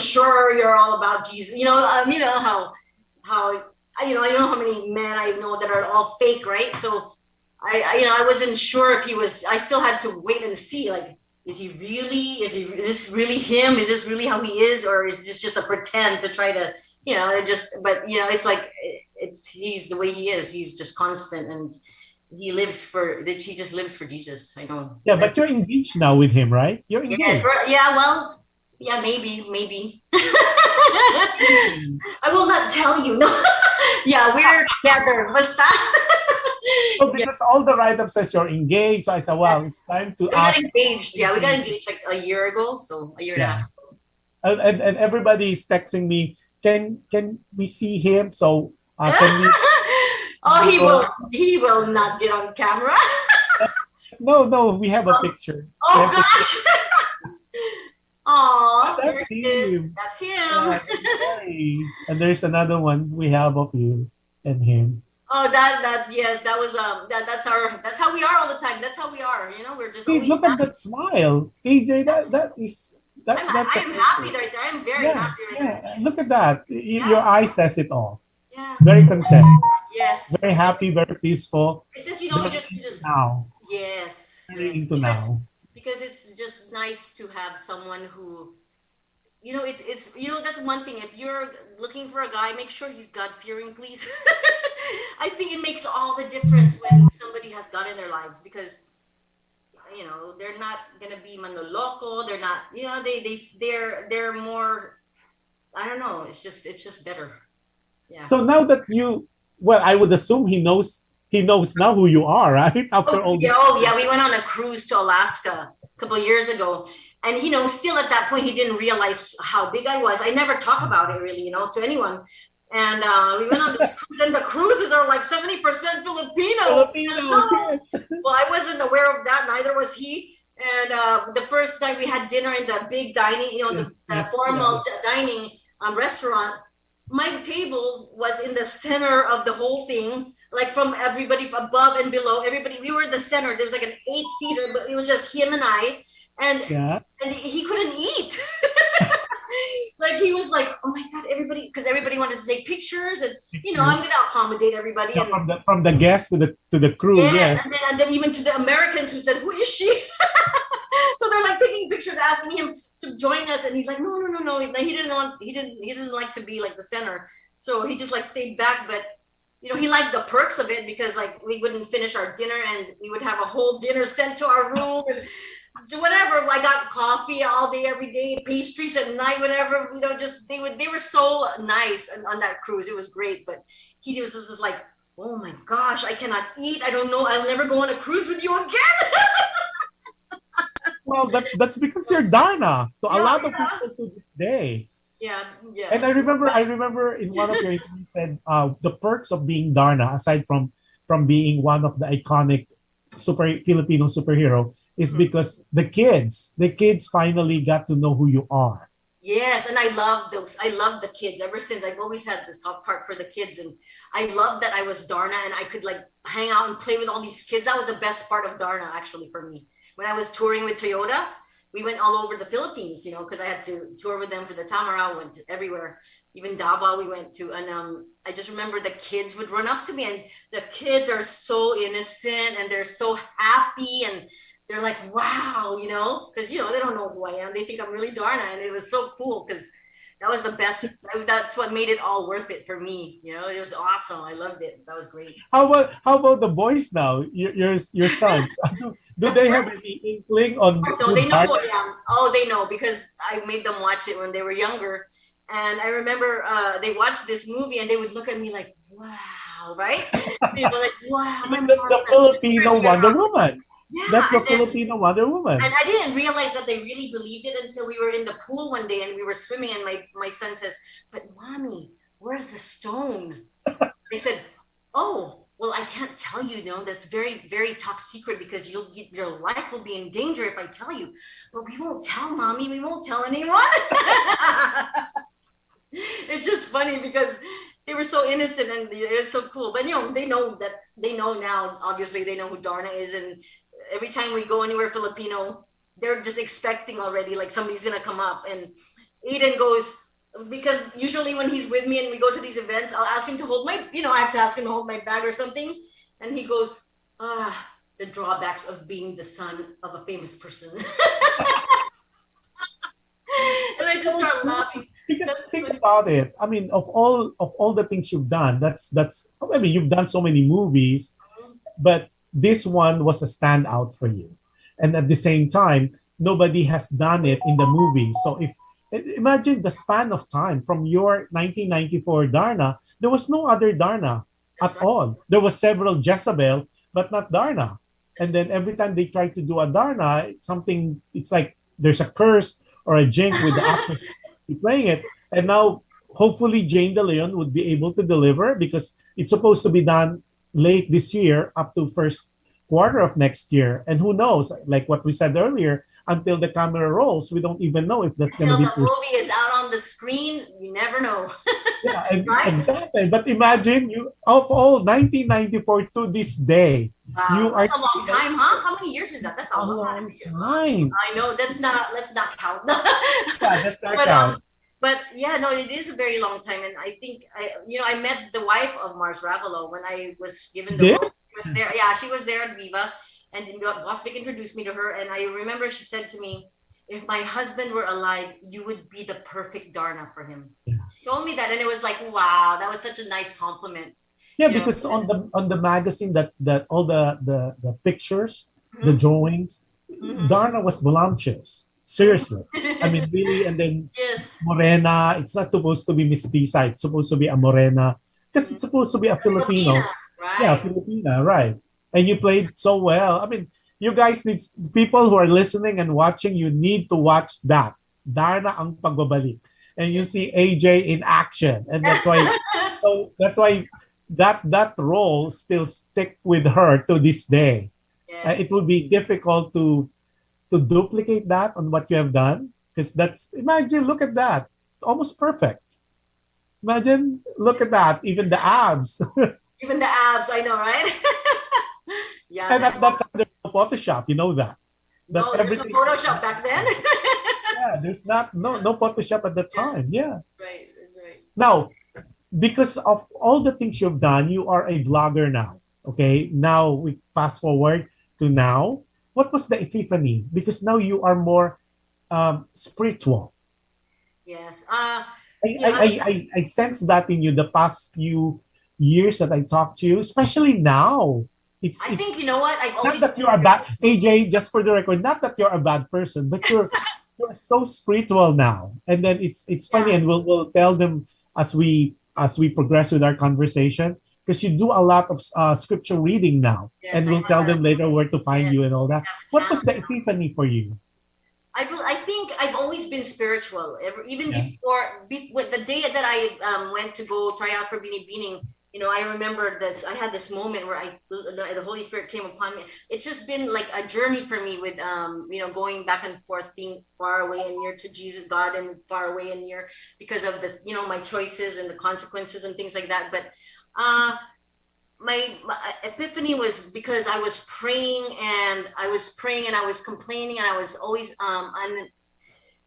sure you're all about Jesus. I know how many men I know that are all fake, right? So I wasn't sure if he was. I still had to wait and see. Like, is he really? Is this really him? Is this really how he is, or is this just a pretend to try to it's like he's the way he is. He's just constant and. He just lives for Jesus. I know. yeah, but you're engaged now with him, right? You're Yes, engaged. well, yeah, maybe. I will not tell you. No. Yeah, we're together. Basta. So because all the write-up says you're engaged, so I said, well, it's time to We got ask. engaged. Yeah, we got engaged like a year ago, so a year and a Yeah. half. And everybody is texting me, can we see him? So can we? Oh, he will not get on camera. No, we have a picture. We Oh have gosh. Oh, That's there it is. him. That's him. Yeah, hey. And there's another one we have of you and him. Oh, yes, that was that's how we are all the time. That's how we are. We're just See, always look at that smile, AJ. I'm That's happy right there. I'm very happy right there. yeah. Look at that. Your eye says it all. Yeah. Very content, Yes. very happy, very peaceful. It's just Very just into now. yes. Very Yes. into now. Because it's just nice to have someone who it's that's one thing. If you're looking for a guy, make sure he's God fearing, please. I think it makes all the difference when somebody has God in their lives because they're not gonna be manoloco. They're not they're more. I don't know. It's just better. Yeah. So now that I would assume he knows now who you are, right? After all. Yeah. We went on a cruise to Alaska a couple of years ago, and still at that point he didn't realize how big I was. I never talk about it really, to anyone. And we went on this cruise, and the cruises are like 70% Filipino. Filipinos, yes. Well, I wasn't aware of that. Neither was he. And the first night we had dinner in the big dining, the formal dining restaurant. My table was in the center of the whole thing, like from everybody from above and below. Everybody, we were in the center. There was like an 8-seater, but it was just him and I, and he couldn't eat. Like he was like, oh my God, because everybody wanted to take pictures, and I'm gonna accommodate everybody. Yeah, And, from the guests to the crew, yes. And then even to the Americans who said, who is she? So they're like taking pictures, asking him to join us, and he's like, no. He didn't like to be like the center, so he just like stayed back. But he liked the perks of it because like we wouldn't finish our dinner, and we would have a whole dinner sent to our room and whatever. I got coffee all day, every day, pastries at night, whatever. They were so nice on that cruise. It was great, but he was just like, oh my gosh, I cannot eat. I don't know. I'll never go on a cruise with you again. Well, that's because you're Darna to a lot of people to this day. Yeah. And I remember in one of your interviews you said the perks of being Darna, aside from being one of the iconic Filipino superhero, is because the kids finally got to know who you are. Yes, and I love those. I love the kids. Ever since I've always had the soft part for the kids, and I love that I was Darna and I could like hang out and play with all these kids. That was the best part of Darna actually for me. When I was touring with Toyota, we went all over the Philippines, because I had to tour with them for the Tamaraw, went to everywhere, even Davao we went to. And I just remember the kids would run up to me, and the kids are so innocent and they're so happy, and they're like, wow, because, they don't know who I am. They think I'm really Darna. And it was so cool because That was the best. That's what made it all worth it for me. It was awesome. I loved it. That was great. How about the boys now? Your sons. Do they have any inkling on? Oh, no, they know who I am. Oh, they know because I made them watch it when they were younger. And I remember they watched this movie and they would look at me like, wow, right? Like, wow. Because that's the Filipino Wonder Woman. Yeah, that's the Filipino Wonder Woman. And I didn't realize that they really believed it until we were in the pool one day and we were swimming and my son says, but mommy, where's the stone? I said, oh, well, I can't tell you, that's very, very top secret because your life will be in danger if I tell you. But we won't tell, mommy. We won't tell anyone. It's just funny because they were so innocent and it's so cool. But they know now. Obviously, they know who Darna is, and every time we go anywhere Filipino, they're just expecting already like somebody's gonna come up. And Aiden goes, because usually when he's with me and we go to these events, I'll ask him to hold my, I have to ask him to hold my bag or something, and he goes, the drawbacks of being the son of a famous person. And I just start laughing. Because think about it. I mean, of all the things you've done, that's. I mean, you've done so many movies, but this one was a standout for you. And at the same time, nobody has done it in the movie. So imagine the span of time from your 1994 Darna, there was no other Darna at all. There was several Jezebel, but not Darna. And then every time they try to do a Darna, it's like there's a curse or a jinx with the actors playing it. And now, hopefully, Jane De Leon would be able to deliver because it's supposed to be done late this year up to first quarter of next year. And who knows, like what we said earlier, until the camera rolls, we don't even know if that's going to be... Until the movie is out on the screen, you never know. Yeah, right? Exactly. But imagine, of all 1994 to this day, wow, that's a long time, huh? How many years is that? That's a long time. I know, let's not count. Yeah, that's not count. But yeah, no, it is a very long time. And I think, I met the wife of Mars Ravelo when I was given the role. She was there. Yeah, she was there at Viva. And then Boss Vic introduced me to her. And I remember she said to me, if my husband were alive, you would be the perfect Darna for him. Yeah. She told me that. And it was like, wow, that was such a nice compliment. Yeah, because on the magazine that all the pictures, the drawings, Darna was voluptuous. Seriously. I mean, really. And then Morena, it's not supposed to be mestiza. It's supposed to be a Morena. Because it's supposed to be a Filipino. Right. Yeah, Filipina, right. And you played so well. I mean, you guys people who are listening and watching, you need to watch that. Darna ang pagbabalik. And you see AJ in action. And that's why that role still stick with her to this day. Yes. It will be difficult to duplicate that on what you have done. Because imagine, look at that. Almost perfect. Imagine, look at that. Even the abs. Even the abs, I know, right? Yeah. And at that time, there's no Photoshop. You know that. No, there's no Photoshop back then. Yeah, there's no Photoshop at the time. Yeah. Right. Now, because of all the things you've done, you are a vlogger now. Okay. Now we fast forward to now. What was the epiphany? Because now you are more spiritual. Yes. I sense that in you the past few years that I talked to you, especially now. I think, you know what? I've always... Not that you're a bad... AJ, just for the record, not that you're a bad person, but you're so spiritual now. And then it's funny, and we'll tell them as we progress with our conversation, because you do a lot of scripture reading now. Yes, and we'll tell them later where to find you and all that. What was the epiphany for you? I think I've always been spiritual. Even before the day that I went to go try out for Binibining, I remember this. I had this moment where the Holy Spirit came upon me. It's just been like a journey for me with, going back and forth, being far away and near to Jesus, God, and far away and near because of the, my choices and the consequences and things like that. But my epiphany was because I was praying and I was complaining and I was always, I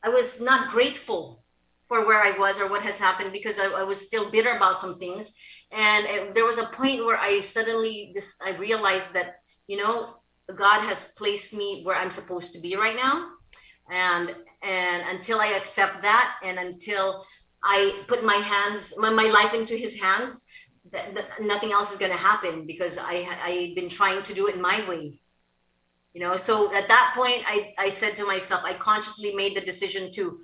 was not grateful for where I was or what has happened because I was still bitter about some things. And there was a point where I realized that, God has placed me where I'm supposed to be right now. And until I accept that and until I put my life into his hands, nothing else is going to happen, because I've been trying to do it my way. So at that point, I said to myself, I consciously made the decision to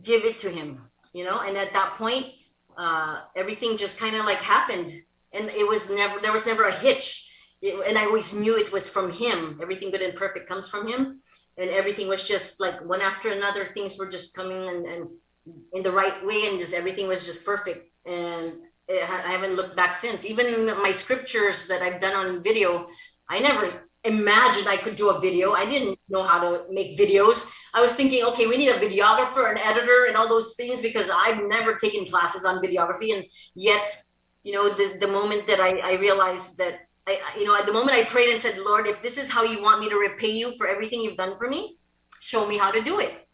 give it to him, and at that point, everything just kind of like happened, and there was never a hitch. And I always knew it was from him. Everything good and perfect comes from him. And everything was just like one after another. Things were just coming and in the right way, and just everything was just perfect. And I haven't looked back since. Even my scriptures that I've done on video, I never imagined I could do a video. I didn't know how to make videos. I was thinking, okay, we need a videographer, an editor, and all those things, because I've never taken classes on videography. And yet, the moment that I realized that, at the moment I prayed and said, Lord, if this is how you want me to repay you for everything you've done for me, show me how to do it.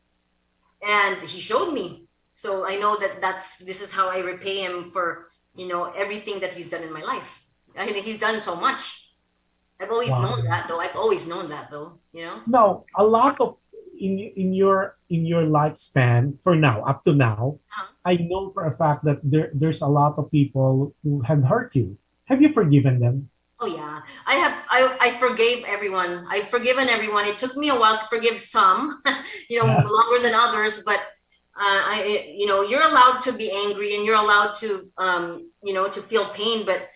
And he showed me. So I know that this is how I repay him for, everything that he's done in my life. I mean, he's done so much. I've always known that, though. No, a lot of in your lifespan for now, up to now, I know for a fact that there's a lot of people who have hurt you. Have you forgiven them? Oh yeah, I have. I forgave everyone. I've forgiven everyone. It took me a while to forgive some, longer than others. But you're allowed to be angry, and you're allowed to, to feel pain. But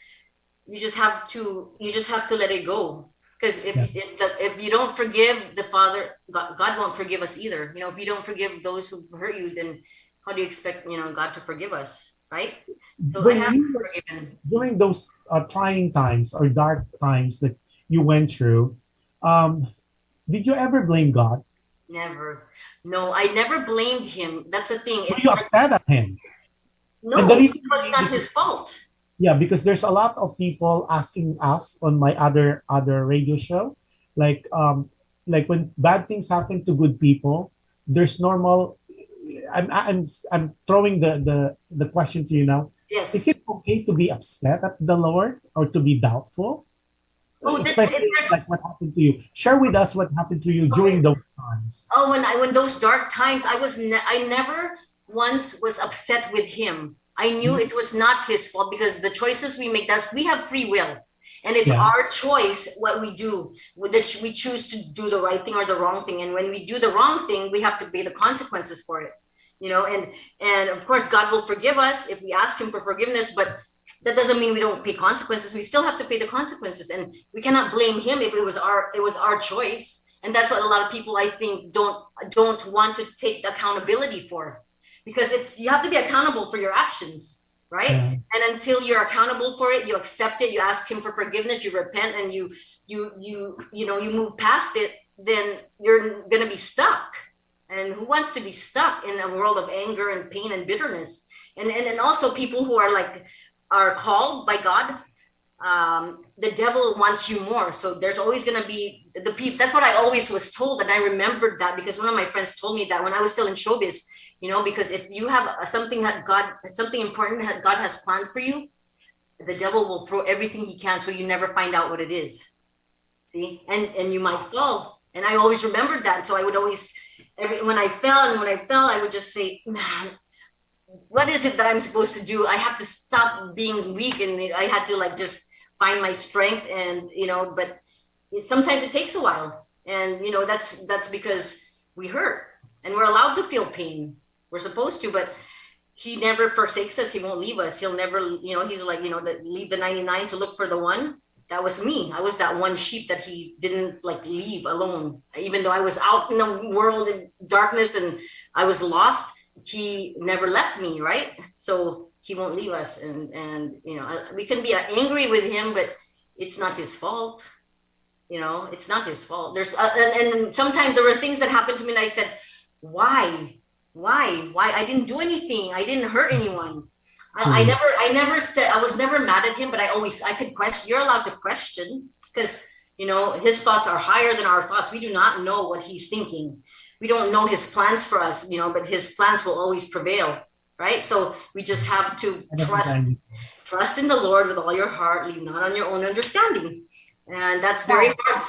you just have to let it go. Because if you don't forgive the Father, God won't forgive us either. If you don't forgive those who've hurt you, then how do you expect God to forgive us? Right? So I have forgiven. During those trying times or dark times that you went through, did you ever blame God? Never. No, I never blamed him. That's the thing. Were you upset at him? No, it's not his fault. Yeah, because there's a lot of people asking us on my other radio show, like when bad things happen to good people, there's normal. I'm throwing the question to you now. Yes. Is it okay to be upset at the Lord or to be doubtful? Especially like what happened to you. Share with us what happened to you during those times. Oh, when those dark times, I never once was upset with him. I knew it was not his fault, because the choices we make, we have free will. And it's our choice what we do, that we choose to do the right thing or the wrong thing. And when we do the wrong thing, we have to pay the consequences for it. And of course, God will forgive us if we ask him for forgiveness, but that doesn't mean we don't pay consequences. We still have to pay the consequences, and we cannot blame him if it was our choice. And that's what a lot of people, I think, don't want to take the accountability for, because you have to be accountable for your actions, right? Yeah. And until you're accountable for it, you accept it, you ask him for forgiveness, you repent, and you move past it, then you're going to be stuck. And who wants to be stuck in a world of anger and pain and bitterness? And also people who are called by God, the devil wants you more. So there's always going to be the people. That's what I always was told. And I remembered that because one of my friends told me that when I was still in showbiz, because if you have something important that God has planned for you, the devil will throw everything he can so you never find out what it is. See, and you might fall. And I always remembered that. So I would always, when I fell, I would just say, man, what is it that I'm supposed to do? I have to stop being weak, and I had to just find my strength. And but sometimes it takes a while, and that's because we hurt, and we're allowed to feel pain. We're supposed to, but he never forsakes us. He won't leave us. He'll never, he's like, leave the 99 to look for the one. That was me. I was that one sheep that he didn't leave alone. Even though I was out in the world in darkness and I was lost, he never left me, right? So he won't leave us. And we can be angry with him, but it's not his fault. It's not his fault. There's and sometimes there were things that happened to me and I said, why? I didn't do anything. I didn't hurt anyone. I was never mad at him, but I could question. You're allowed to question, because his thoughts are higher than our thoughts. We do not know what he's thinking. We don't know his plans for us, but his plans will always prevail, right? So we just have to trust in the Lord with all your heart, lean not on your own understanding. And that's very hard.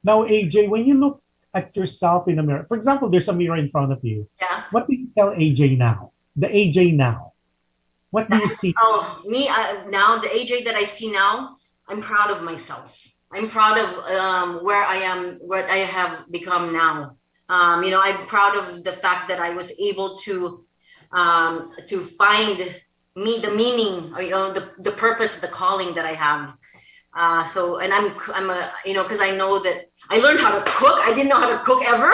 Now, AJ, when you look at yourself in a mirror, for example, there's a mirror in front of you. Yeah. What do you tell AJ now? the AJ now? What do you see? Oh, me now, the AJ that I see now, I'm proud of myself. I'm proud of where I am, what I have become now. I'm proud of the fact that I was able to find the meaning, or, the purpose, the calling that I have. And I'm a, because I know that I learned how to cook. I didn't know how to cook ever.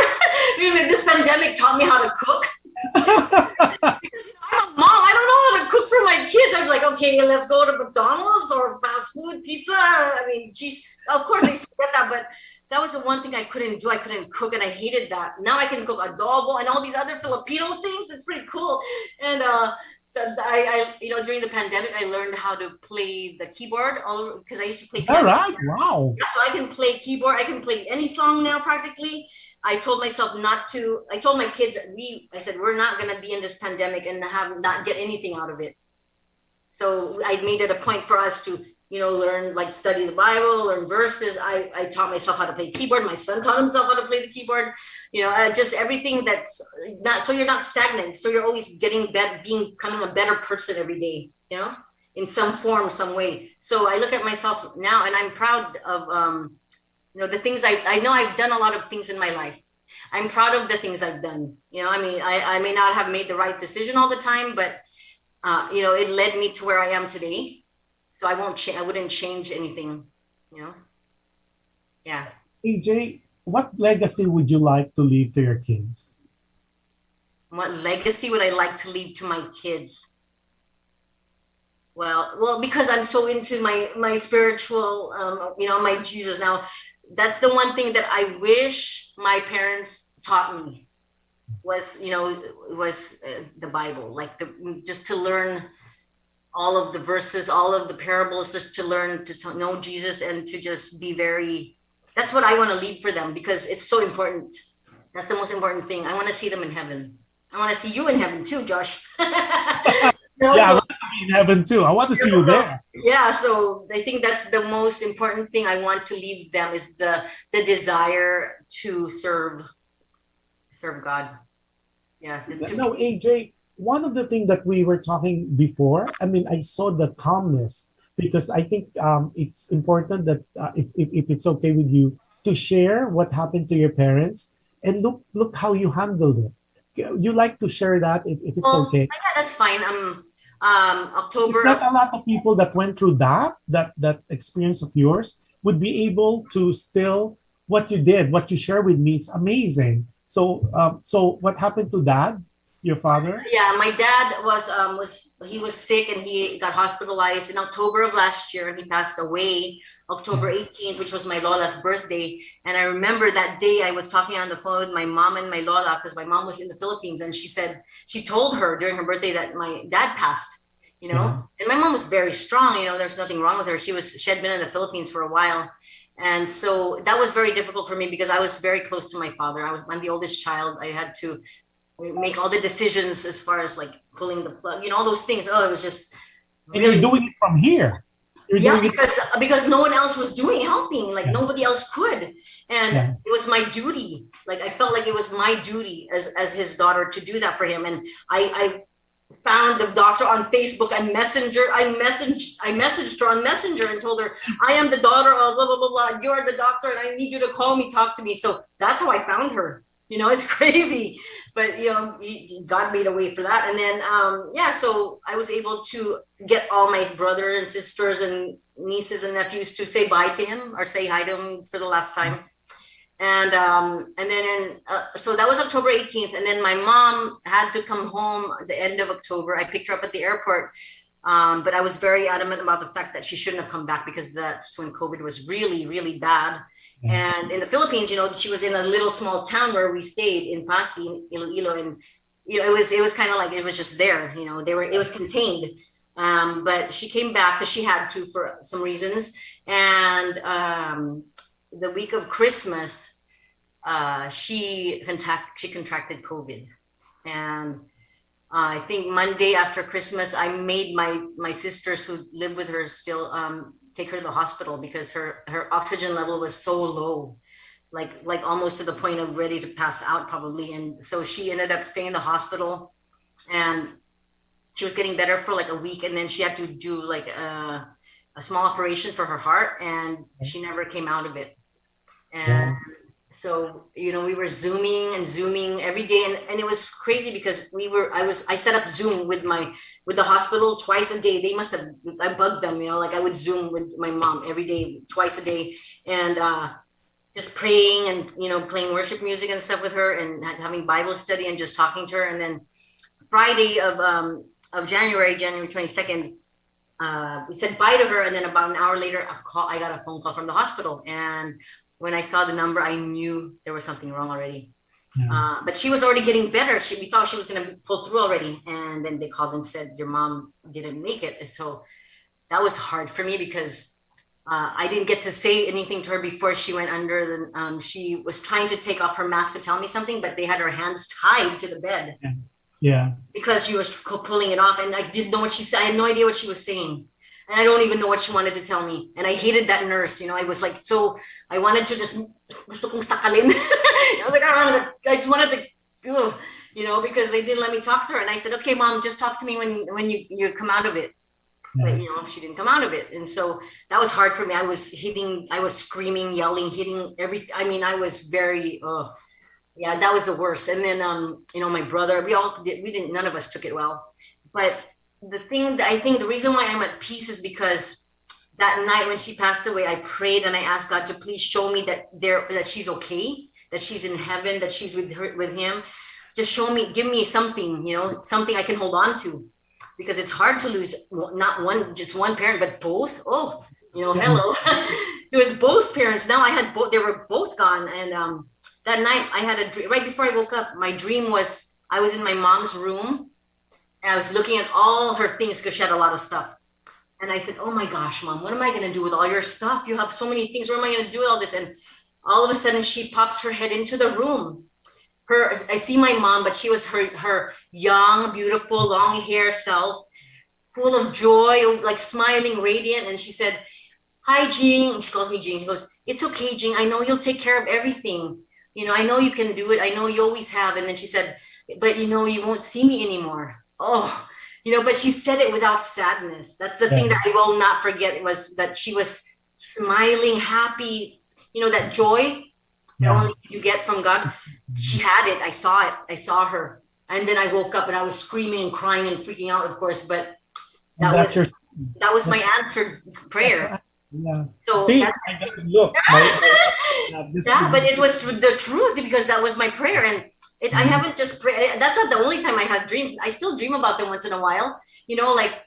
This pandemic taught me how to cook. I'm a mom. I don't know how to cook for my kids. I'm like, okay, let's go to McDonald's or fast food, pizza. I mean, geez, of course they get that, but that was the one thing I couldn't do. I couldn't cook, and I hated that. Now I can cook adobo and all these other Filipino things. It's pretty cool. And I during the pandemic, I learned how to play the keyboard, because I used to play piano. All right, wow. Yeah, so I can play keyboard. I can play any song now practically. I told myself not to. I told my kids, I said, we're not going to be in this pandemic and not get anything out of it. So I made it a point for us to, learn, like study the Bible, learn verses. I taught myself how to play keyboard. My son taught himself how to play the keyboard. Just everything that's not, so you're not stagnant. So you're always getting better, becoming a better person every day, in some form, some way. So I look at myself now and I'm proud of, the things I know I've done a lot of things in my life. I'm proud of the things I've done. I may not have made the right decision all the time, but, it led me to where I am today. So I wouldn't change anything, Yeah. AJ, what legacy would you like to leave to your kids? What legacy would I like to leave to my kids? Well, because I'm so into my spiritual, my Jesus now, that's the one thing that I wish my parents taught me was the Bible, like just to learn all of the verses, all of the parables, just to learn to know Jesus and to just be that's what I want to leave for them, because it's so important. That's the most important thing. I want to see them in heaven. I want to see you in heaven too, Josh. I want to be in heaven too. I want to see you there. Yeah, so I think that's the most important thing I want to leave them, is the desire to serve God. Yeah. No, AJ, one of the things that we were talking before, I saw the calmness, because I think it's important that if it's okay with you, to share what happened to your parents, and look how you handled it. You like to share that if it's okay? Yeah, that's fine. October. It's not a lot of people that went through that experience of yours would be able to still, what you did, what you share with me, it's amazing. So what happened to Dad, your father? Yeah, my dad he was sick and he got hospitalized in October of last year. He passed away October 18th, which was my Lola's birthday. And I remember that day I was talking on the phone with my mom and my Lola, because my mom was in the Philippines, and she told her during her birthday that my dad passed, and my mom was very strong, there's nothing wrong with her. She had been in the Philippines for a while. And so that was very difficult for me, because I was very close to my father. I'm the oldest child. I had to make all the decisions as far as like pulling the plug, all those things. Oh, it was just really... And you're doing it from here. Because no one else was helping, like nobody else could. And it was my duty. Like I felt like it was my duty as his daughter to do that for him. And I found the doctor on Facebook and Messenger. I messaged her on Messenger and told her, I am the daughter of blah, blah, blah, blah. You're the doctor and I need you to call me, talk to me. So that's how I found her. It's crazy, but God made a way for that. And then, so I was able to get all my brothers and sisters and nieces and nephews to say bye to him, or say hi to him for the last time. And then, so that was October 18th. And then my mom had to come home at the end of October. I picked her up at the airport. But I was very adamant about the fact that she shouldn't have come back, because that's when COVID was really, really bad. And in the Philippines, she was in a little small town where we stayed in Pasig, Iloilo, and it was kind of like it was just there. It was contained. But she came back because she had to for some reasons. And the week of Christmas, she contracted COVID, and I think Monday after Christmas, I made my sisters who live with her still take her to the hospital, because her oxygen level was so low, like almost to the point of ready to pass out probably. And so she ended up staying in the hospital, and she was getting better for like a week, and then she had to do like a small operation for her heart, and she never came out of it. And so, you know, we were zooming every day, and it was crazy because I set up Zoom with the hospital twice a day. They must have, I bugged them, you know, like I would Zoom with my mom every day, twice a day, and just praying and, you know, playing worship music and stuff with her, and having Bible study and just talking to her. And then Friday of January 22nd, we said bye to her, and then about an hour later, I got a phone call from the hospital, and when I saw the number, I knew there was something wrong already. But she was already getting better. We thought she was going to pull through already, and then they called and said your mom didn't make it. And so that was hard for me because I didn't get to say anything to her before she went under. She was trying to take off her mask to tell me something, but they had her hands tied to the bed. Yeah. Because she was pulling it off, and I didn't know what she said. I had no idea what she was saying. And I don't even know what she wanted to tell me. And I hated that nurse, you know, I was like, so I wanted to just, gusto kong sakalin. I was like, I just wanted to, you know, because they didn't let me talk to her. And I said, okay, mom, just talk to me when you come out of it. But, you know, she didn't come out of it. And so that was hard for me. I was screaming, yelling, hitting I was very, yeah, that was the worst. And then, you know, my brother, none of us took it well. But the thing that I think the reason why I'm at peace is because that night when she passed away, I prayed and I asked God to please show me that she's okay, that she's in heaven, that she's with him. Just show me, give me something, you know, something I can hold on to, because it's hard to lose not just one parent, but both. Oh, you know, hello. It was both parents. Now I had both, they were both gone. And that night I had a dream. Right before I woke up, my dream was I was in my mom's room. And I was looking at all her things because she had a lot of stuff. And I said, oh my gosh, mom, what am I going to do with all your stuff? You have so many things. What am I going to do with all this? And all of a sudden she pops her head into the room. I see my mom, but she was her young, beautiful, long hair self, full of joy, like smiling, radiant. And she said, hi, Jing. She calls me Jing. She goes, it's okay, Jing. I know you'll take care of everything. You know, I know you can do it. I know you always have. And then she said, but you know, you won't see me anymore. Oh, you know, but she said it without sadness. That's the thing that I will not forget, was that she was smiling, happy, you know, that joy that only you get from God. She had it. I saw it. I saw her. And then I woke up and I was screaming and crying and freaking out, of course, but that was my answered prayer. Yeah. So see, look. But it was the truth, because that was my prayer. And I haven't just prayed. That's not the only time I have dreams. I still dream about them once in a while, you know, like,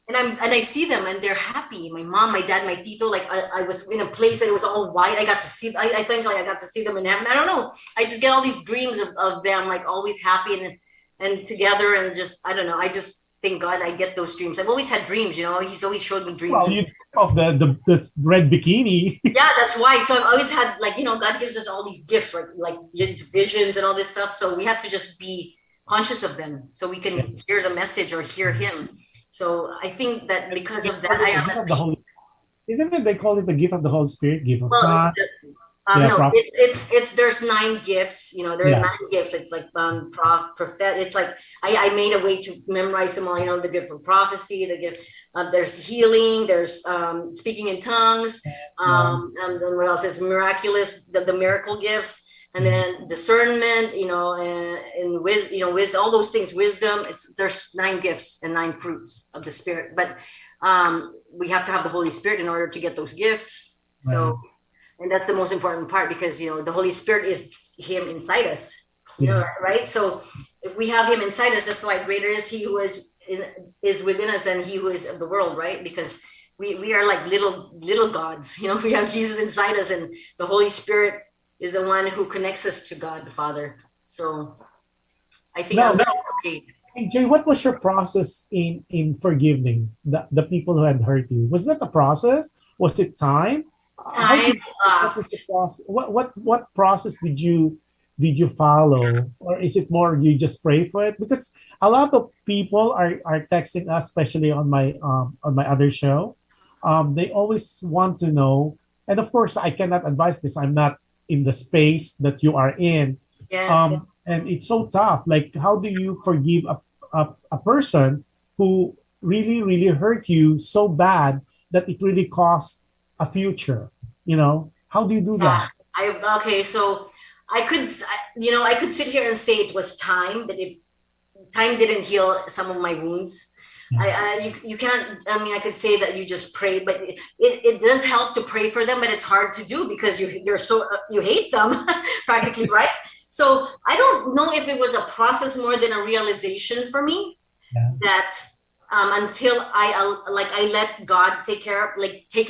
and I see them and they're happy. My mom, my dad, my tito, like I was in a place and it was all white. I got to see, I think like I got to see them in heaven. I don't know. I just get all these dreams of them, like always happy and together, and just, I don't know. I just thank God I get those dreams. I've always had dreams, you know, he's always showed me dreams. Well, you of the red bikini. Yeah, that's why. So I've always had, like, you know, God gives us all these gifts, like visions and all this stuff. So we have to just be conscious of them so we can hear the message or hear him. So I think that because of that, I am at peace. Isn't it, they call it the gift of the Holy Spirit, gift of God? No, it's there's 9 gifts, you know, there are 9 gifts. It's like prophet. It's like I made a way to memorize them all, you know, the gift of prophecy, the gift there's healing, there's speaking in tongues, and then what else? It's miraculous, the miracle gifts, and then discernment, you know, and wisdom, you know, wisdom, all those things, wisdom. There's 9 gifts and 9 fruits of the Spirit, but we have to have the Holy Spirit in order to get those gifts. So. And that's the most important part, because, you know, the Holy Spirit is him inside us, you know, right? So if we have him inside us, that's why greater is he who is within us than he who is of the world, right? Because we are like little gods, you know, we have Jesus inside us, and the Holy Spirit is the one who connects us to God the Father. So I think that's okay. Hey, Jay, what was your process in forgiving the people who had hurt you? Was that a process? Was it time? What was the process? What process did you follow, or is it more you just pray for it? Because a lot of people are texting us, especially on my other show. They always want to know, and of course I cannot advise this. I'm not in the space that you are in. Yes. And it's so tough. Like, how do you forgive a person who really, really hurt you so bad that it really cost a future? You know, how do you do that? Okay, so I could, I could sit here and say it was time, but time didn't heal some of my wounds. You can't. I mean, I could say that you just pray, but it does help to pray for them, but it's hard to do because you hate them practically, right? So I don't know if it was a process more than a realization for me that until I let God take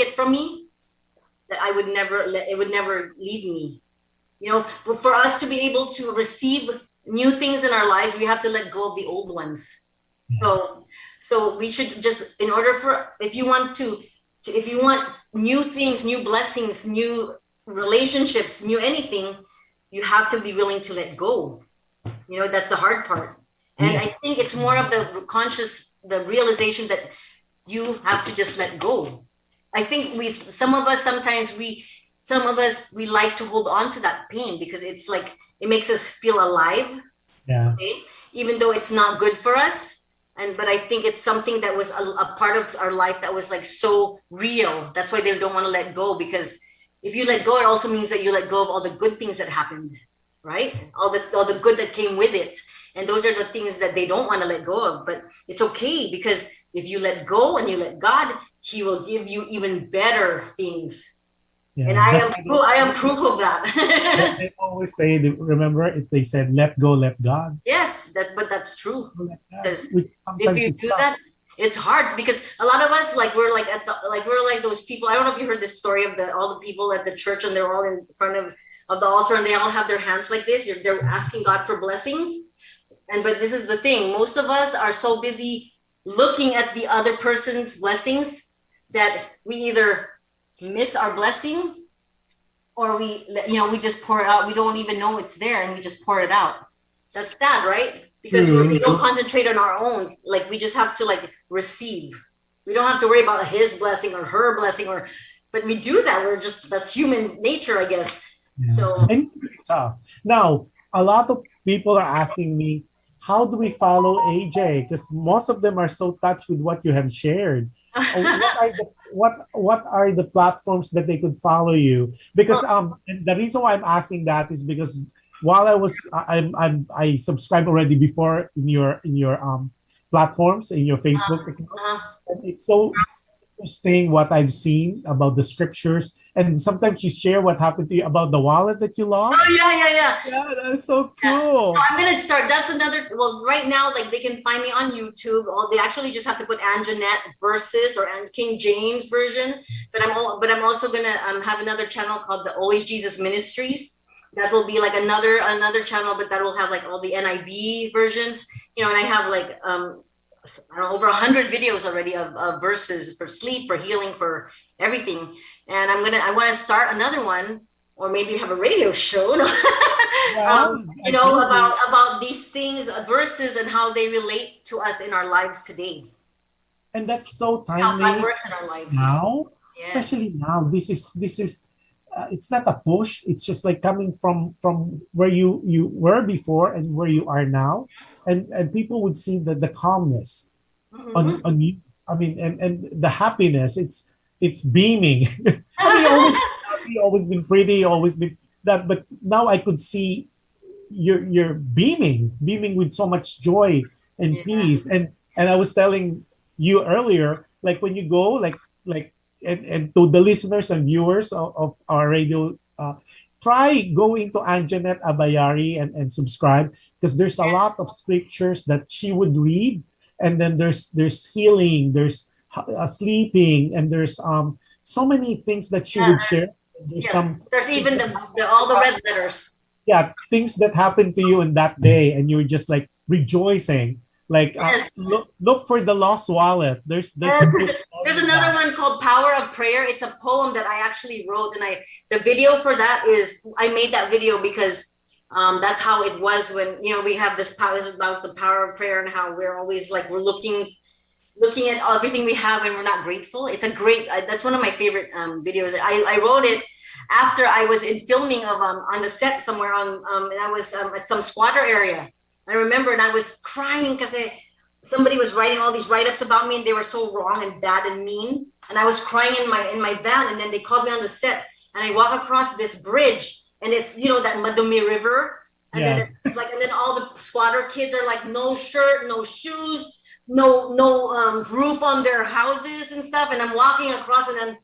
it from me, that it would never leave me. But for us to be able to receive new things in our lives, we have to let go of the old ones. So we should just, in order for, if you want new things, new blessings, new relationships, new anything, you have to be willing to let go. That's the hard part. And I think it's more of the realization that you have to just let go. I think some of us like to hold on to that pain because it's like, it makes us feel alive. Yeah. Okay? Even though it's not good for us. But I think it's something that was a part of our life that was like so real. That's why they don't want to let go, because if you let go, it also means that you let go of all the good things that happened, right? All the good that came with it. And those are the things that they don't want to let go of. But it's okay, because if you let go and you let God, He will give you even better things. Yeah, and I am proof of that. They always say, remember, if they said, let go, let God. Yes, but that's true. Because if you do that, it's hard, because a lot of us, we're like those people. I don't know if you heard the story of all the people at the church, and they're all in front of the altar, and they all have their hands like this. They're asking God for blessings. But this is the thing. Most of us are so busy looking at the other person's blessings that we either miss our blessing, or we just pour it out. We don't even know it's there, and we just pour it out. That's sad, right? Because we don't concentrate on our own. We just have to receive. We don't have to worry about his blessing or her blessing, but we do that. That's human nature, I guess. Yeah. So and it's really tough. Now, a lot of people are asking me, how do we follow AJ? Because most of them are so touched with what you have shared. What are the platforms that they could follow you? Because and the reason why I'm asking that is because while I subscribed already before in your platforms, in your Facebook account, and it's so interesting what I've seen about the scriptures, and sometimes you share what happened to you about the wallet that you lost. Oh yeah. Yeah, that's so cool. So I'm gonna start. That's another. Well, right now, they can find me on YouTube. They actually just have to put Anjanette verses or King James version. But I'm also gonna have another channel called the Always Jesus Ministries. That will be another channel, but that will have all the NIV versions. And I have over 100 videos already of verses for sleep, for healing, for everything. And I want to start another one, or maybe have a radio show, about these things, verses, and how they relate to us in our lives today. And that's so timely. How God works in our lives now, especially now. This is it's not a push. It's just coming from where you were before and where you are now. And people would see the calmness on you. I mean, and the happiness. It's beaming. Always been pretty, always been that. But now I could see you're beaming with so much joy and peace. And I was telling you earlier, when you go, and to the listeners and viewers of our radio, try going to Anjanette Abayari and subscribe. Because there's a lot of scriptures that she would read, and then there's healing, there's sleeping, and there's so many things that she would share. There's even all the red letters. Yeah, things that happened to you in that day, and you're just rejoicing. Look for the lost wallet. There's another one called Power of Prayer. It's a poem that I actually wrote, and the video for that is I made that video because. That's how it was when we have this power. Is about the power of prayer and how we're always we're looking at everything we have and we're not grateful. It's a great. That's one of my favorite videos. I wrote it after I was in filming of on the set somewhere and I was at some squatter area. I remember, and I was crying because somebody was writing all these write-ups about me, and they were so wrong and bad and mean. And I was crying in my van, and then they called me on the set, and I walk across this bridge, and it's that Madumi River, and then it's like, and then all the squatter kids are like, no shirt, no shoes, no roof on their houses and stuff, and I'm walking across, and then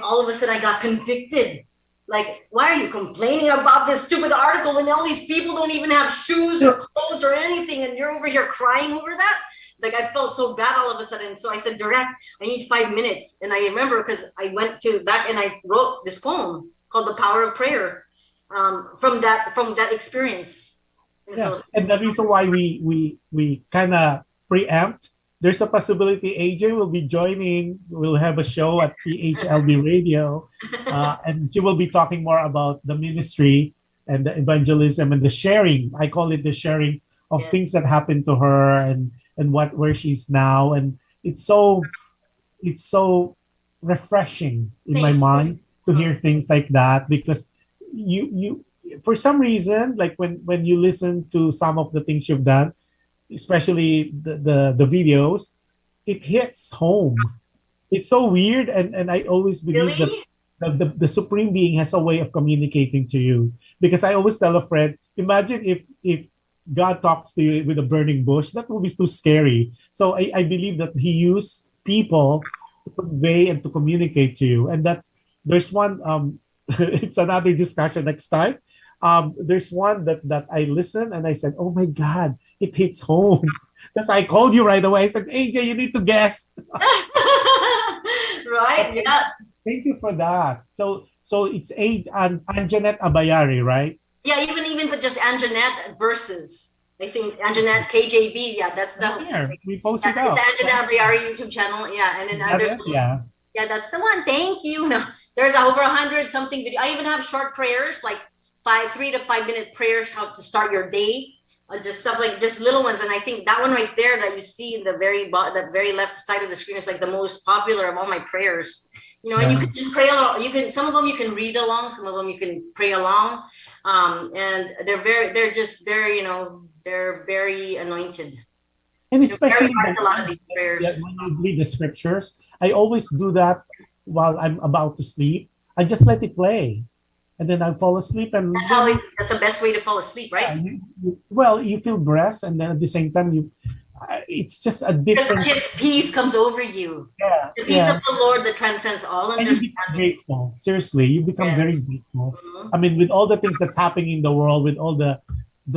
all of a sudden I got convicted. Like, why are you complaining about this stupid article when all these people don't even have shoes or clothes or anything, and you're over here crying over that? Like, I felt so bad all of a sudden. So I said, Direct, I need 5 minutes. And I remember because I went to back and I wrote this poem called The Power of Prayer from that experience. Yeah, and the reason why we kind of preempt, there's a possibility AJ will be joining. We'll have a show at PHLV Radio, and she will be talking more about the ministry and the evangelism and the sharing. I call it the sharing of things that happened to her and where she's now. And it's so refreshing in my mind to hear things like that, because you for some reason, like when you listen to some of the things you've done, especially the videos, it hits home. It's so weird, and I always believe that the Supreme Being has a way of communicating to you. Because I always tell a friend, imagine if God talks to you with a burning bush, that would be too scary. So I believe that He used people to convey and to communicate to you. And there's one, it's another discussion next time. There's one that I listened and I said, oh my God, it hits home. That's why I called you right away. I said, AJ, you need to guest. Right? Yeah. Thank you for that. So it's Anjanette Abayari, right? Yeah, you can even put just Anjanette versus. I think Anjanette KJV. Yeah, that's the. Here, we posted out. It's Anjanette Abayari YouTube channel. Yeah, and then there's. Yeah, that's the one. Thank you. No, there's over 100 something video. I even have short prayers, like 3 to 5 minute prayers, how to start your day. Just stuff like just little ones. And I think that one right there that you see in the very left side of the screen is like the most popular of all my prayers. And you can just pray along. Some of them you can read along, some of them you can pray along. And they're very anointed. And especially a lot of these prayers. When you read the scriptures, I always do that while I'm about to sleep. I just let it play. And then I fall asleep, and that's the best way to fall asleep, right? You feel blessed, and then at the same time, it's just a different. Because His peace comes over you. Yeah, the peace of the Lord that transcends all understanding. And you become grateful. Seriously, you become very grateful. Mm-hmm. I mean, with all the things that's happening in the world, with all the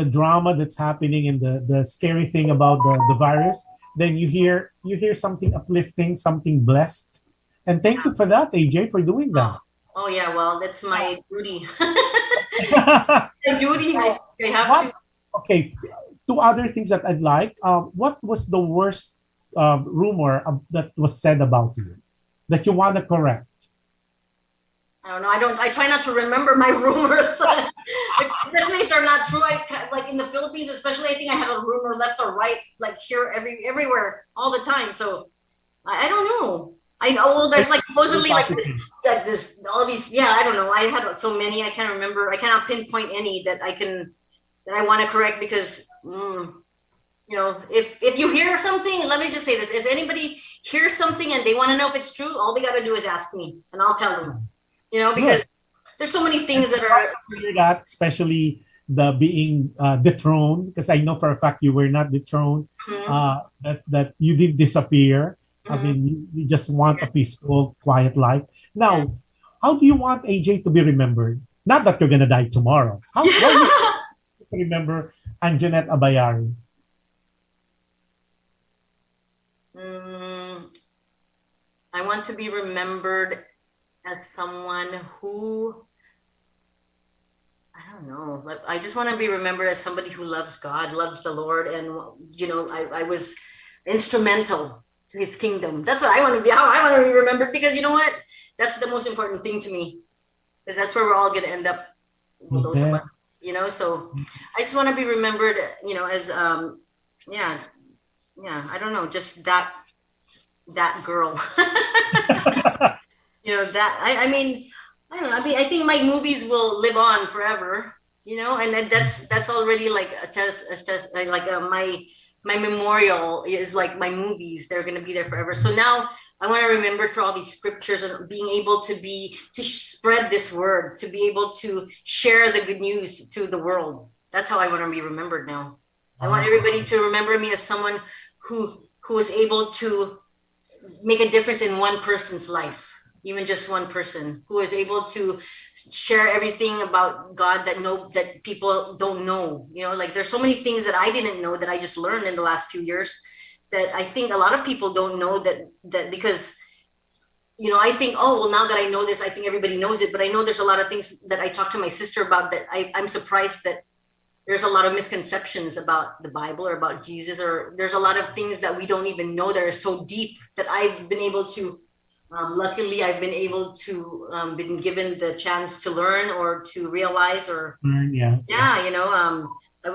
drama that's happening, and the scary thing about the virus, then you hear something uplifting, something blessed, and thank you for that, AJ, for doing that. Oh yeah, well, that's my duty. My duty. I have to. Okay, 2 other things that I'd like. What was the worst rumor that was said about you that you want to correct? I don't know. I try not to remember my rumors, especially if they're not true. Like in the Philippines, especially, I think I had a rumor left or right, like here, everywhere, all the time. So I don't know. I know. Well, there's like supposedly like this, all these. Yeah, I don't know. I had so many. I can't remember. I cannot pinpoint any that I want to correct because, if you hear something, let me just say this: if anybody hears something and they want to know if it's true, all they got to do is ask me, and I'll tell them. Because there's so many things that are. That, especially the being dethroned, because I know for a fact you were not dethroned. Mm-hmm. That you did disappear. I mean, you just want a peaceful, quiet life. Now, how do you want AJ to be remembered? Not that you're going to die tomorrow. How do you remember Anjanette Abayari? I want to be remembered as someone who, I don't know, like, I just want to be remembered as somebody who loves God, loves the Lord, and, I was instrumental to His kingdom. That's what I want to be. How I want to be remembered, because you know what? That's the most important thing to me, because that's where we're all going to end up. Those of us, So I just want to be remembered, as I don't know, just that girl. I mean, I don't know. I think my movies will live on forever. And that's already like a test, like my memorial is like my movies. They're going to be there forever. So now I want to remember for all these scriptures and being able to spread this word, to be able to share the good news to the world. That's how I want to be remembered now. I want everybody to remember me as someone who was able to make a difference in one person's life, even just one person, who was able to share everything about God that people don't know. You know, like there's so many things that I didn't know that I just learned in the last few years that I think a lot of people don't know that because, you know, I think, oh, well, now that I know this, I think everybody knows it. But I know there's a lot of things that I talked to my sister about that I'm surprised that there's a lot of misconceptions about the Bible or about Jesus, or there's a lot of things that we don't even know that are so deep that I've been able to, luckily I've been able to, been given the chance to learn or to realize or, you know,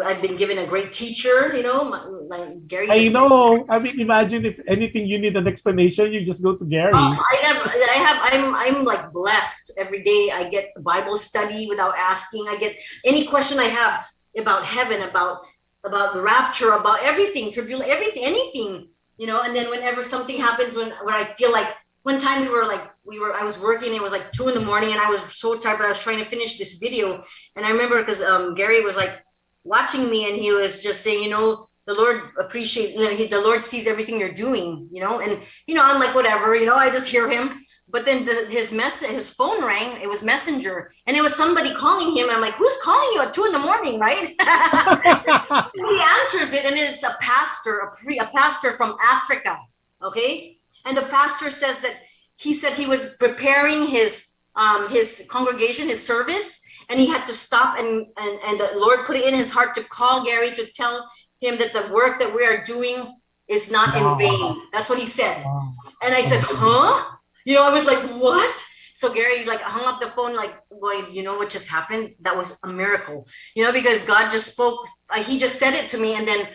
I've been given a great teacher, you know, like Gary. I know. I mean, imagine if anything you need an explanation, you just go to Gary. I'm like blessed every day. I get Bible study without asking. I get any question I have about heaven, about the rapture, about everything, tribulation, everything, anything, you know. And then whenever something happens, when I feel like one time I was working, it was like 2 a.m. and I was so tired, but I was trying to finish this video. And I remember because Gary was like watching me and he was just saying, you know, the Lord appreciates, you know, the Lord sees everything you're doing, you know. And, you know, I'm like, whatever, you know, I just hear him. But then his phone rang. It was Messenger, and it was somebody calling him. And I'm like, who's calling you at 2 a.m, right? He answers it, and it's a pastor, a pastor from Africa. Okay, and the pastor says that he said he was preparing his congregation, his service, and he had to stop, and the Lord put it in his heart to call Gary to tell him that the work that we are doing is not in vain. That's what he said. And I said, huh? You know, I was like, what? So Gary like hung up the phone, like going, you know what just happened? That was a miracle, you know, because God just spoke. He just said it to me. And then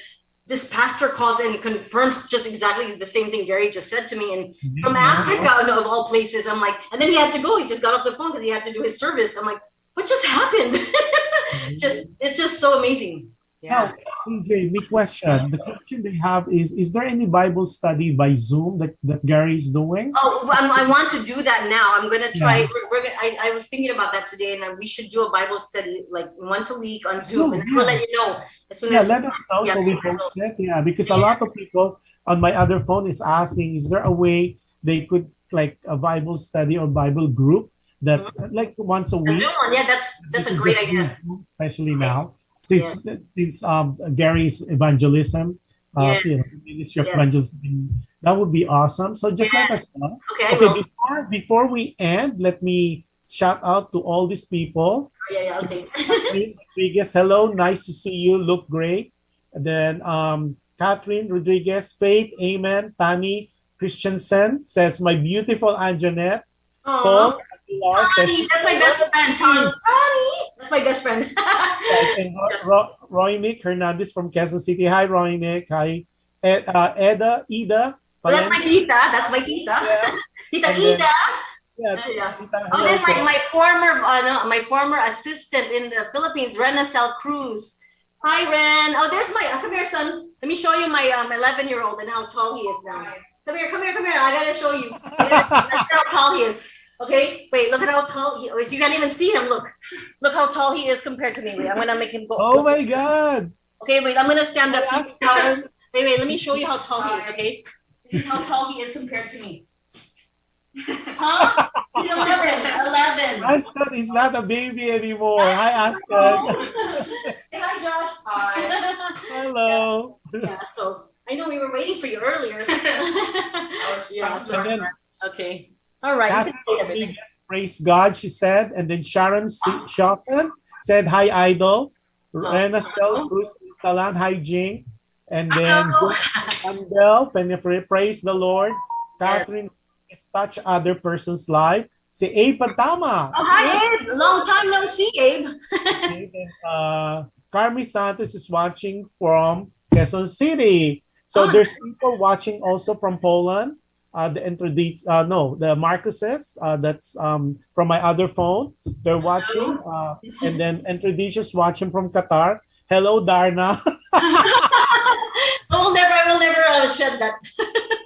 this pastor calls and confirms just exactly the same thing Gary just said to me. And from Africa, of all places, I'm like, and then he had to go. He just got off the phone because he had to do his service. I'm like, what just happened? It's just so amazing. Yeah. Now, PJ, the question they have is there any Bible study by Zoom that Gary is doing? Oh, I want to do that now. I'm going to try. Yeah. I was thinking about that today, and we should do a Bible study like once a week on Zoom, and we'll let you know as soon as. Let us know so we post it. Yeah, because a lot of people on my other phone is asking, is there a way they could like a Bible study or Bible group that like once a week? Yeah, that's a great idea. Especially now. Since Gary's evangelism, you know, ministry of evangelism, that would be awesome. So just let us know. Okay, before we end, let me shout out to all these people. Okay. Rodriguez, hello, nice to see you. Look great. And then Catherine Rodriguez, Faith, Amen. Tani Christensen says, my beautiful Anjanette. Paul, Tani, that's my best friend. Tani, that's my best friend. Roy Nick Hernandez from Quezon City. Hi, Roy Nick. Hi, Ida. Oh, that's my tita. That's my tita. Yeah. Tita Ida. Oh, then my former assistant in the Philippines, Rena Sal Cruz. Hi, Ren. Oh, there's come here, son. Let me show you my 11-year-old and how tall he is now. Come here. I gotta show you. That's how tall he is. Okay, wait, look at how tall he is. You can't even see him. Look how tall he is compared to me. Wait, I'm gonna make him go. Oh my God. Okay, wait, I'm gonna stand up. Wait, let me show you how tall he is, okay? This is how tall he is compared to me. Huh? He's 11. Ashton is not a baby anymore. Hi, Ashton. Say hi, Josh. Hi. Hello. Yeah, so I know we were waiting for you earlier. Okay. All right. Praise God, she said. And then Sharon Shawson said, hi, Idol. Rena Stel Cruz Salan, hi, Jing. And then Campbell, praise the Lord. Catherine, touch other person's life. Si Abe Pantama. Oh, hi, Abe. Long time no see, Abe. And Carmi Santos is watching from Quezon City. So there's people watching also from Poland. The Marcuses, that's from my other phone. They're watching. And then Introduces watching from Qatar. Hello, Darna. I will never shed that.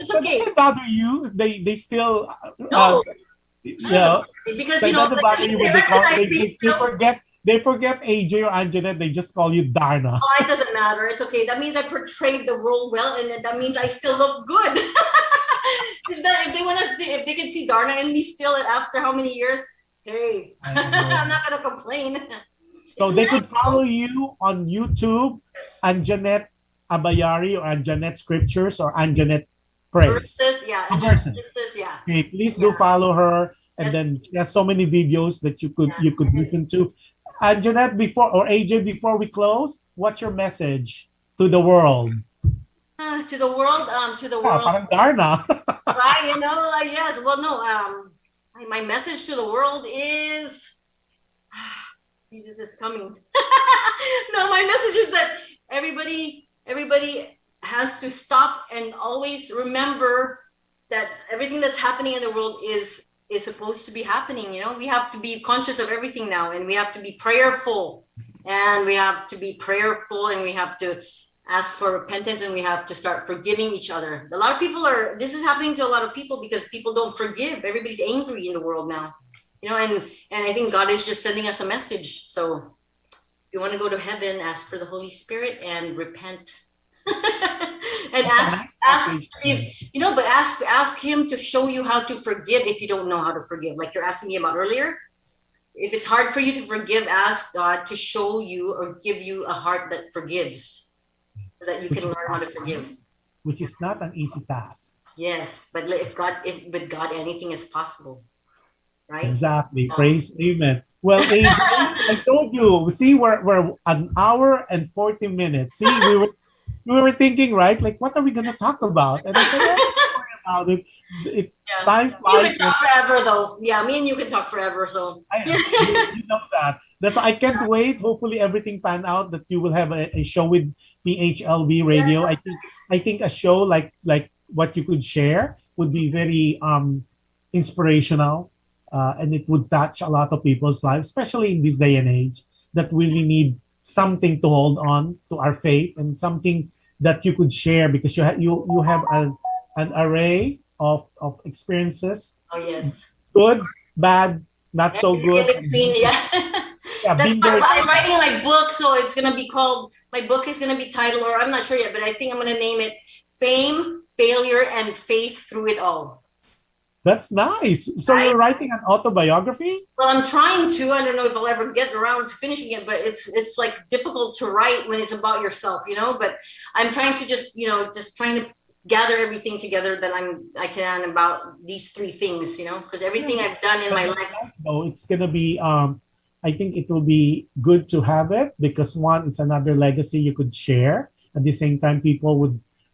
It's But okay. does it bother you? They still No, because so it doesn't bother you when they forget AJ or Anjanette, they just call you Darna. Oh, it doesn't matter. It's okay. That means I portrayed the role well, and that means I still look good. If they can see Darna in me still after how many years, hey, I'm not gonna complain. So It's they nice. could follow you on YouTube, Anjanette Abayari or Anjanette Scriptures or Anjanette Praise. Versus, yeah, and Versus. versus, yeah. Okay, please do Yeah. follow her, and Yes. then she has so many videos that you could listen to. Anjanette, before or AJ, before we close, what's your message to the world? To the world, Parang Darna. right? Yes. Well, no. My message to the world is, Jesus is coming. No, my message is that everybody has to stop and always remember that everything that's happening in the world is supposed to be happening. We have to be conscious of everything now, and we have to be prayerful, and we have to ask for repentance, and we have to start forgiving each other. A lot of people this is happening to a lot of people because people don't forgive. Everybody's angry in the world now, and I think God is just sending us a message. So if you want to go to heaven, ask for the Holy Spirit and repent. And ask him to show you how to forgive if you don't know how to forgive, like you're asking me about earlier. If it's hard for you to forgive, ask God to show you or give you a heart that forgives, so that you can learn how to forgive. Which is not an easy task. Yes, but with God anything is possible, right? Exactly. Praise, amen. Well, AJ, I told you. See, we're an hour and 40 minutes. See, we were thinking, right? Like, what are we gonna talk about? And I said, don't worry about it. Time flies. You can talk forever, though. Yeah, me and you can talk forever. So you know that. That's why I can't wait. Hopefully, everything pan out. That you will have a show with PHLV radio. Yeah. I think a show like what you could share would be very inspirational, and it would touch a lot of people's lives, especially in this day and age that we really need something to hold on to our faith and something that you could share because you have an array of experiences. Oh yes. Good, bad, not so good. Yeah. That's I'm writing my book, so it's gonna be called. My book is gonna be titled, or I'm not sure yet, but I think I'm gonna name it "Fame, Failure, and Faith Through It All." That's nice. So you're writing an autobiography? Well, I'm trying to. I don't know if I'll ever get around to finishing it, but it's like difficult to write when it's about yourself, But I'm trying to just trying to gather everything together that I can about these three things, because everything I've done in my life. So it's gonna be. I think it will be good to have it because one, it's another legacy you could share. At the same time, people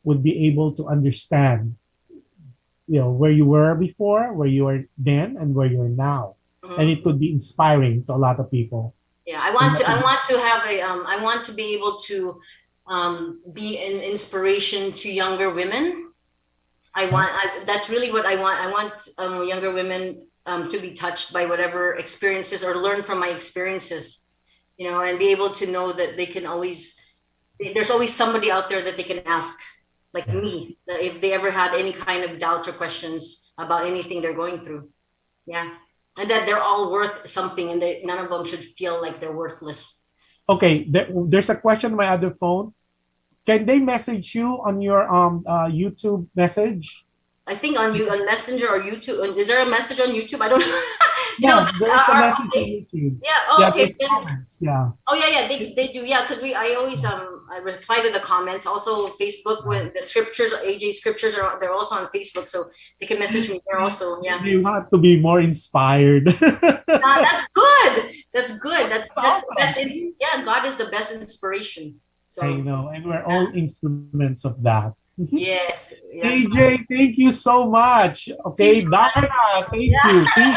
would be able to understand. Where you were before, where you were then, and where you are now, and it could be inspiring to a lot of people. Yeah, I want to have I want to be able to be an inspiration to younger women. That's really what I want. I want younger women to be touched by whatever experiences or learn from my experiences, and be able to know that there's always somebody out there that they can ask. Like me, if they ever had any kind of doubts or questions about anything they're going through. Yeah. And that they're all worth something and none of them should feel like they're worthless. Okay, there's a question on my other phone. Can they message you on your YouTube message? I think on Messenger or YouTube. Is there a message on YouTube? I don't know. There's a message on YouTube. Yeah. Oh, okay. Comments, yeah. Oh, yeah. They do. Yeah, because I always I reply to the comments. Also, Facebook when the scriptures, AJ scriptures they're also on Facebook, so they can message me there also. Yeah. You want to be more inspired. That's good. That's good. That's awesome. Best. Yeah, God is the best inspiration. So I know, and we're all instruments of that. Yes. AJ, thank you so much. Okay, Dara, thank you. See,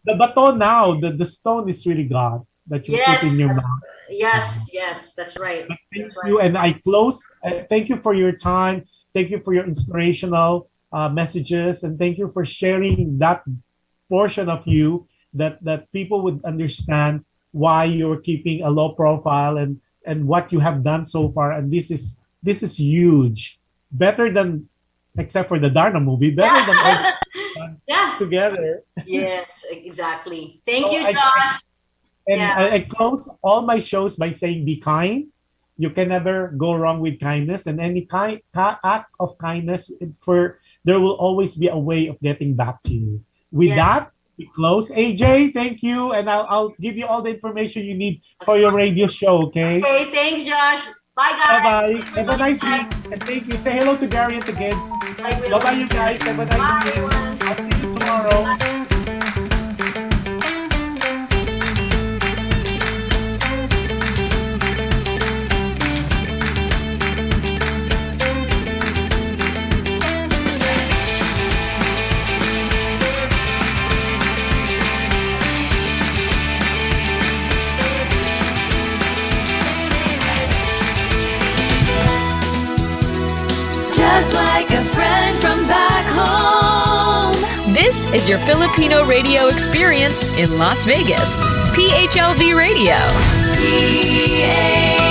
the baton now, the stone is really God that you put in your mouth. Yes, that's right. Thank you, and I close. Thank you for your time. Thank you for your inspirational messages, and thank you for sharing that portion of you that people would understand why you're keeping a low profile and what you have done so far. And this is this is huge. Better than, except for the Darna movie, better than all Yeah. together. Yes, exactly. Thank So you, I- Josh. And Yeah. I close all my shows by saying, be kind. You can never go wrong with kindness, and any act of kindness, there will always be a way of getting back to you. With Yes. that, we close. AJ, thank you, and I'll give you all the information you need for your radio show. Okay. Okay, thanks, Josh. Bye, guys. Bye bye. Have a nice week, and thank you. Say hello to Gary and the kids. I will. Bye bye, you guys. Have a nice Bye, week. everyone. I'll see you tomorrow. Just like a friend from back home. This is your Filipino radio experience in Las Vegas. PHLV Radio. PHLV.